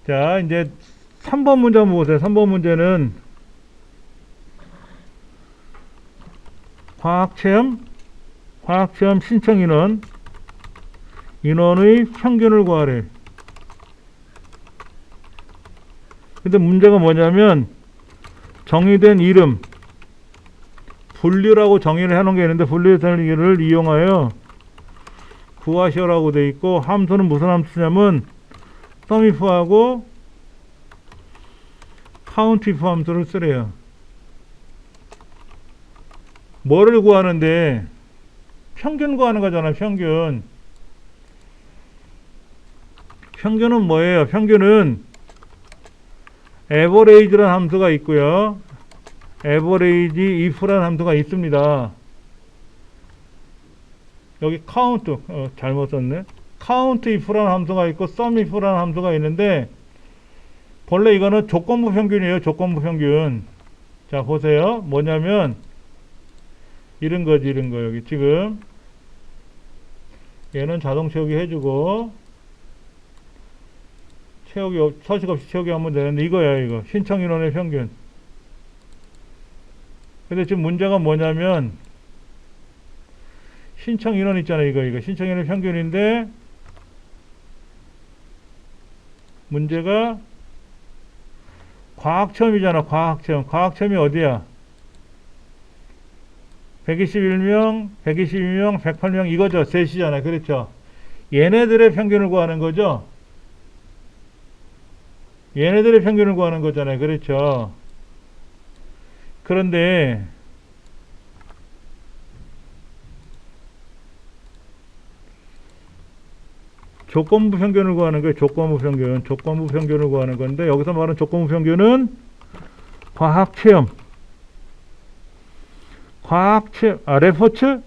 자, 이제 3번 문제 한번 보세요. 3번 문제는 과학체험 신청 인원의 평균을 구하래. 근데 문제가 뭐냐면 정의된 이름 분류라고 정의를 해놓은 게 있는데 분류를 이용하여 구하시오라고 돼 있고, 함수는 무슨 함수냐면 sumif하고 countIF 함수를 쓰래요. 뭐를 구하는데? 평균 구하는 거잖아. 평균은 뭐예요? 평균은 average라는 함수가 있고요, average if라는 함수가 있습니다. 여기 count 잘못 썼네. count if라는 함수가 있고 sumif라는 함수가 있는데, 본래 이거는 조건부 평균이에요. 조건부 평균. 자, 보세요. 뭐냐면 이런 거 여기 지금 얘는 자동 채우기 해주고 서식 없이 채우기 하면 되는데, 이거야. 이거 신청 인원의 평균. 근데 지금 문제가 뭐냐면 신청 인원 있잖아요. 이거 신청 인원의 평균인데, 문제가 과학체험이잖아. 과학체험이 어디야? 121명, 108명 이거죠. 셋이잖아요. 그렇죠? 얘네들의 평균을 구하는 거죠. 얘네들의 평균을 구하는 거잖아요. 그렇죠? 그런데 조건부 평균을 구하는 거예요. 조건부 평균을 구하는 건데, 여기서 말하는 조건부 평균은 과학체험, 레포츠?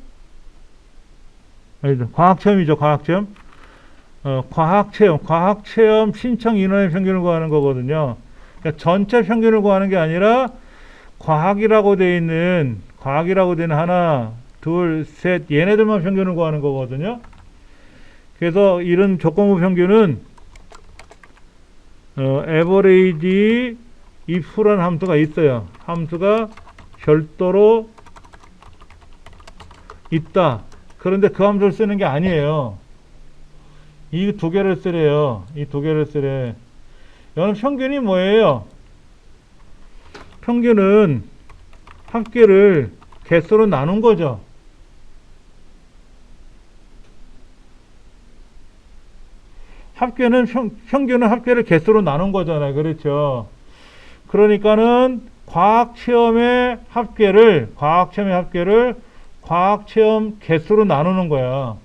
아니다. 과학체험이죠. 과학체험 신청 인원의 평균을 구하는 거거든요. 그러니까 전체 평균을 구하는 게 아니라 과학이라고 돼 있는 하나, 둘, 셋 얘네들만 평균을 구하는 거거든요. 그래서 이런 조건부 평균은 average if라는 함수가 있어요. 함수가 별도로 있다. 그런데 그 함수를 쓰는 게 아니에요. 이 두 개를 쓰래요. 여러분, 평균이 뭐예요? 평균은 합계를 개수로 나눈 거죠. 평균은 합계를 개수로 나눈 거잖아요. 그렇죠? 그러니까는 과학체험의 합계를 과학체험 개수로 나누는 거야.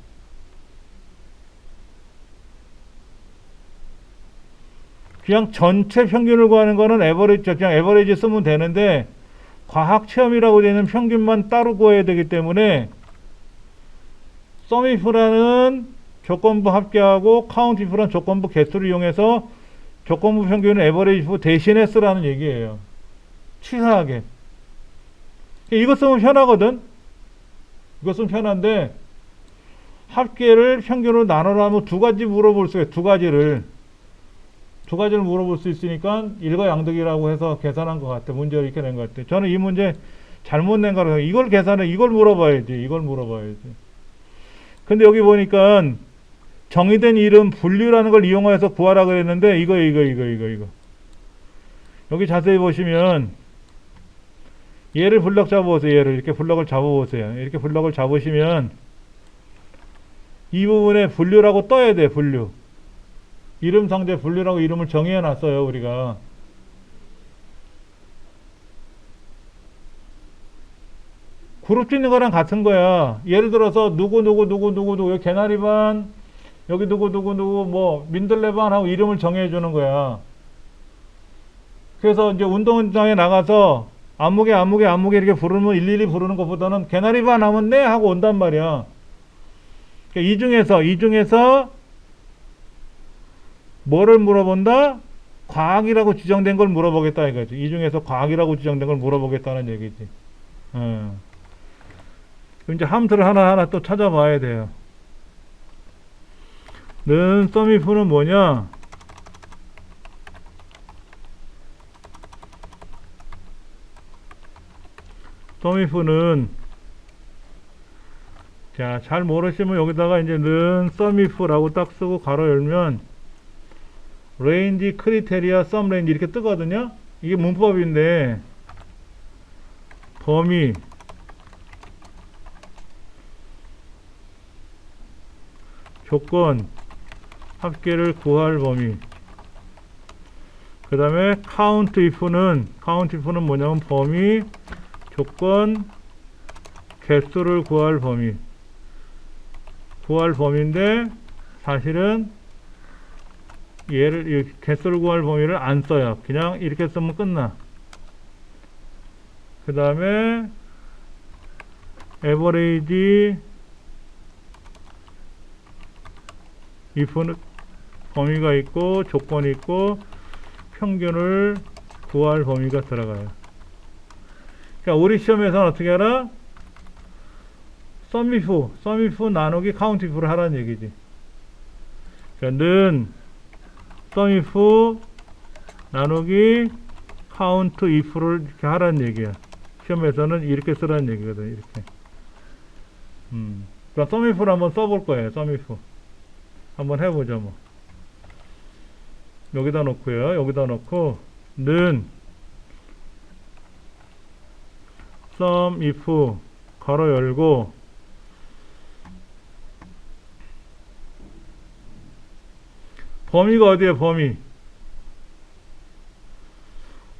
그냥 전체 평균을 구하는 거는 그냥 에버리지 쓰면 되는데, 과학체험이라고 되는 평균만 따로 구해야 되기 때문에 sumif라는 조건부 합계하고 countIF라는 조건부 개수를 이용해서 조건부 평균은 에버리지 대신에 쓰라는 얘기예요. 치사하게. 이거 쓰면 편하거든. 이거 쓰면 편한데, 합계를 평균으로 나누라면 두 가지 물어볼 수 있어요. 두 가지를 물어볼 수 있으니까 일거양득이라고 해서 계산한 것 같아. 문제를 이렇게 낸 것 같아. 저는 이 문제 잘못 낸 거라서 이걸 물어봐야지. 근데 여기 보니까 정의된 이름 분류라는 걸 이용해서 구하라 그랬는데, 이거. 여기 자세히 보시면 얘를 블럭 잡아보세요. 이렇게 블럭을 잡아보세요. 이렇게 블럭을 잡으시면 이 부분에 분류라고 떠야 돼. 분류. 이름 상대 분류라고 이름을 정의해 놨어요. 우리가. 그룹 짓는 거랑 같은 거야. 예를 들어서 누구 여기 개나리반, 여기 누구 뭐 민들레반 하고 이름을 정해 주는 거야. 그래서 이제 운동장에 나가서 안무개 이렇게 부르면 일일이 부르는 것보다는 개나리반 하면 네 하고 온단 말이야. 그러니까 이 중에서 뭐를 물어본다? 과학이라고 지정된 걸 물어보겠다 이거지. 이 중에서 과학이라고 지정된 걸 물어보겠다는 얘기지. 그럼 이제 함수를 하나하나 또 찾아봐야 돼요. 는 썸이프는 뭐냐? 썸이프는 자, 잘 모르시면 여기다가 이제 는 썸이프라고 딱 쓰고 가로 열면 레인지 크리테리아 썸 레인지 이렇게 뜨거든요. 이게 문법인데 범위 조건 합계를 구할 범위 그 다음에 count if는 뭐냐면 범위 조건 개수를 구할 범위인데 사실은 얘를 개수를 구할 범위를 안 써요. 그냥 이렇게 쓰면 끝나. 그 다음에 average if는 범위가 있고 조건이 있고 평균을 구할 범위가 들어가요. 그러니까 우리 시험에서는 어떻게 하라? 썸이프 나누기 카운트 if를 하라는 얘기지. 그러니까 는 썸이프 나누기 카운트 if를 이렇게 하라는 얘기야. 시험에서는 이렇게 쓰라는 얘기거든. 이렇게. 그러니까 썸이프를 한번 써볼 거예요. 썸이프 한번 해보죠. 뭐 여기다 놓고요. 여기다 놓고 는 썸이프 가로 열고 범위가 어디에 범위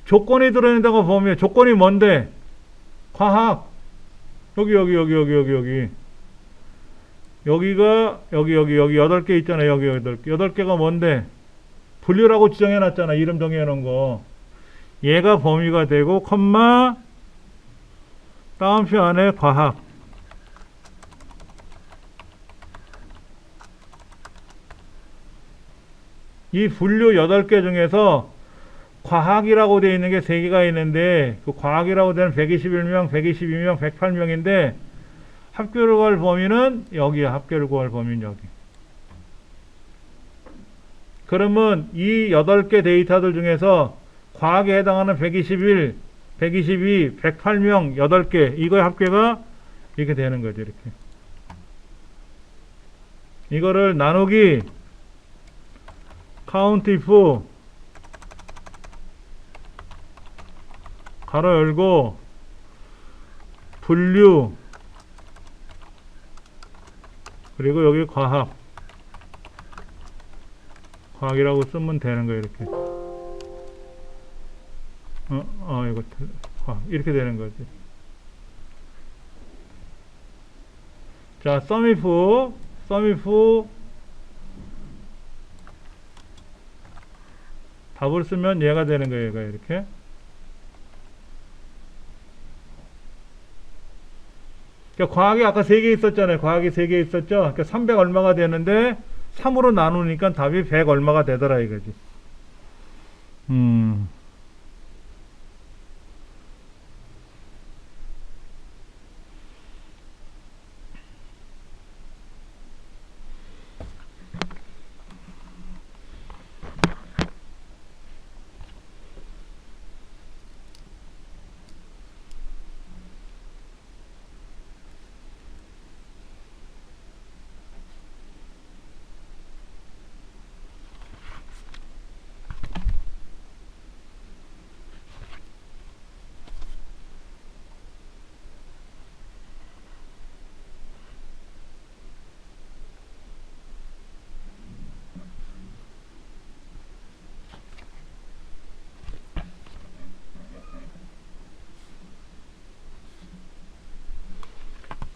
조건이 들어있는 데가 범위야. 조건이 뭔데? 과학 여기 여기가 여기 8개 있잖아요. 여기 8개가 뭔데? 분류라고 지정해 놨잖아. 이름 정해 놓은 거. 얘가 범위가 되고 컴마 다음표 안에 과학 이 분류 8개 중에서 과학이라고 되어 있는 게 3개가 있는데 그 과학이라고 되는 121명, 122명, 108명인데 합계를 구할 범위는 여기야. 합계를 구할 범위는 여기. 그러면 이 8개 데이터들 중에서 과학에 해당하는 121, 122, 108명 8개 이거의 합계가 이렇게 되는 거죠. 이렇게. 이거를 나누기 count if 가로 열고 분류 그리고 여기 과학이라고 쓰면 되는 거예요. 이렇게 이거 과학 이렇게 되는 거지. 자, 썸이프 답을 쓰면 얘가 되는 거예요. 얘가 이렇게. 그러니까 과학이 아까 3개 있었잖아요. 과학이 3개 있었죠. 그러니까 300 얼마가 되는데 3으로 나누니까 답이 100 얼마가 되더라 이거지.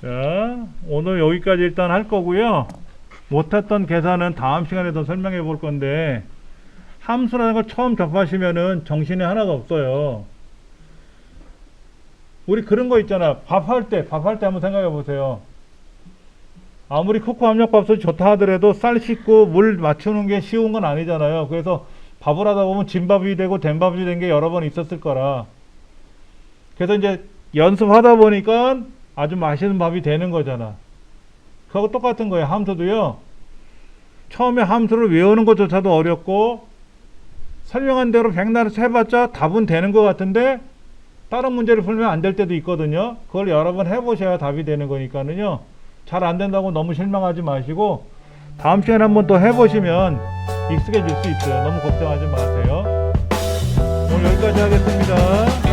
자, 오늘 여기까지 일단 할 거고요. 못했던 계산은 다음 시간에 더 설명해 볼 건데 함수라는 걸 처음 접하시면은 정신이 하나가 없어요. 우리 그런 거 있잖아. 밥할 때 한번 생각해 보세요. 아무리 코코 압력밥솥이 좋다 하더라도 쌀 씻고 물 맞추는 게 쉬운 건 아니잖아요. 그래서 밥을 하다 보면 진밥이 되고 된밥이 된 게 여러 번 있었을 거라. 그래서 이제 연습하다 보니까 아주 맛있는 밥이 되는 거잖아. 그하고 똑같은 거예요. 함수도요. 처음에 함수를 외우는 것조차도 어렵고 설명한 대로 백날 해봤자 답은 되는 것 같은데 다른 문제를 풀면 안 될 때도 있거든요. 그걸 여러 번 해보셔야 답이 되는 거니까는요. 잘 안 된다고 너무 실망하지 마시고 다음 시간에 한번 또 해보시면 익숙해질 수 있어요. 너무 걱정하지 마세요. 오늘 여기까지 하겠습니다.